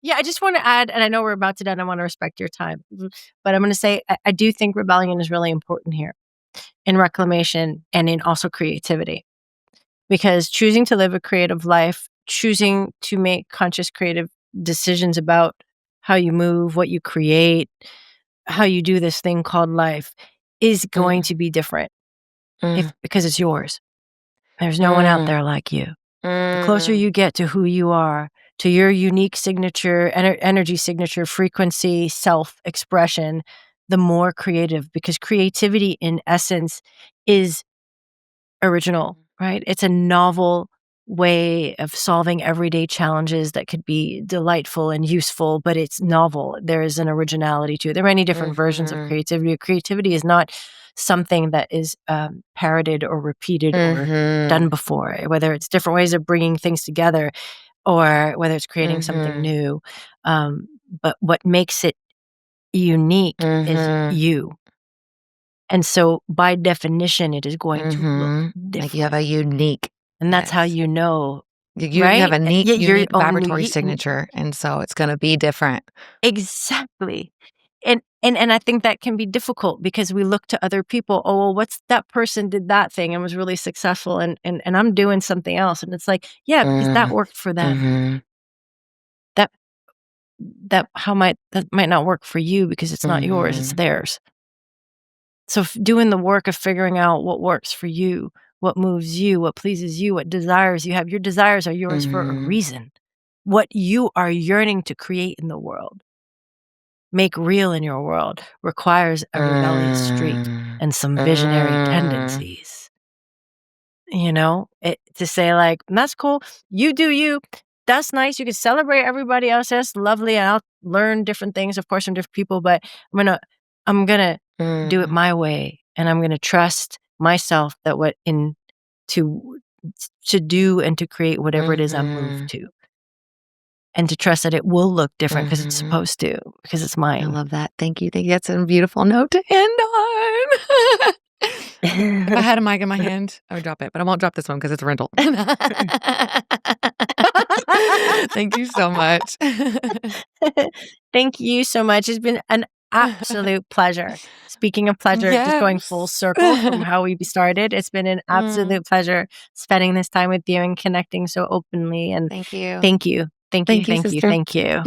[SPEAKER 2] yeah, I just wanna add, and I know we're about to done, I wanna respect your time, but I'm gonna say I do think rebellion is really important here in reclamation and in also creativity, because choosing to live a creative life, choosing to make conscious creative decisions about how you move, what you create, how you do this thing called life is going
[SPEAKER 1] Mm,
[SPEAKER 2] to be different
[SPEAKER 1] mm,
[SPEAKER 2] if because it's yours. There's no one out
[SPEAKER 1] mm.
[SPEAKER 2] there like you. The closer
[SPEAKER 1] Mm.
[SPEAKER 2] you get to who you are, to your unique signature, energy signature, frequency, self-expression, the more creative, because creativity in essence is original, right? It's a novel way of solving everyday challenges that could be delightful and useful, but it's novel. There is an originality to it. There are many different versions of
[SPEAKER 1] Mhm.
[SPEAKER 2] creativity. Creativity is not something that is parroted or repeated or
[SPEAKER 1] Mhm.
[SPEAKER 2] done before, whether it's different ways of bringing things together or whether it's creating something
[SPEAKER 1] Mhm.
[SPEAKER 2] new. Um, but what makes it unique is
[SPEAKER 1] Mhm.
[SPEAKER 2] you. And so by definition, it is going to look
[SPEAKER 1] Mhm. Like, you have
[SPEAKER 2] different.
[SPEAKER 1] a unique.
[SPEAKER 2] And that's how
[SPEAKER 1] Yes.
[SPEAKER 2] you know,
[SPEAKER 1] You have
[SPEAKER 2] right?
[SPEAKER 1] a neat
[SPEAKER 2] Yeah, your
[SPEAKER 1] unique
[SPEAKER 2] own
[SPEAKER 1] vibratory signature, and so it's gonna be different.
[SPEAKER 2] exactly. And I think that can be difficult because we look to other people, "Oh, well, what's that person did that thing and was really successful and I'm doing something else." And it's like, "Yeah, because that
[SPEAKER 1] Mm.
[SPEAKER 2] worked for them.
[SPEAKER 1] Mhm.
[SPEAKER 2] That that might not work for you because it's not yours, it's
[SPEAKER 1] Mhm.
[SPEAKER 2] theirs." So doing the work of figuring out what works for you, what moves you, what pleases you, what desires you have. Your desires are yours for a
[SPEAKER 1] Mhm.
[SPEAKER 2] reason. What you are yearning to create in the world, make real in your world, requires a rebellious streak
[SPEAKER 1] Mm.
[SPEAKER 2] and some visionary
[SPEAKER 1] Mm.
[SPEAKER 2] tendencies. To say like, that's cool. You do you. That's nice. You can celebrate everybody else. That's lovely. And I'll learn different things, of course, from different people, but I'm gonna do it
[SPEAKER 1] Mm.
[SPEAKER 2] my way. And I'm gonna trust myself that what in to to do and to create whatever it is I'm moved
[SPEAKER 1] Mhm.
[SPEAKER 2] to. And to trust that it will look different because it's
[SPEAKER 1] Mhm.
[SPEAKER 2] supposed to, because it's
[SPEAKER 1] I
[SPEAKER 2] mine.
[SPEAKER 1] love that. Thank you. Thank you. That's a beautiful note to end on. If I had a mic in my hand, I would drop it, but I won't drop this one because it's a rental. Thank you so much.
[SPEAKER 2] Thank you so much. It's been an absolute pleasure. Speaking of pleasure, just going full
[SPEAKER 1] Yes.
[SPEAKER 2] circle from how we started, it's been an
[SPEAKER 1] Mm,
[SPEAKER 2] absolute pleasure spending this time with you and connecting so openly. And
[SPEAKER 1] thank you.
[SPEAKER 2] thank you. Thank you.
[SPEAKER 1] Thank you,
[SPEAKER 2] Thank you.
[SPEAKER 1] sister.
[SPEAKER 2] Thank you.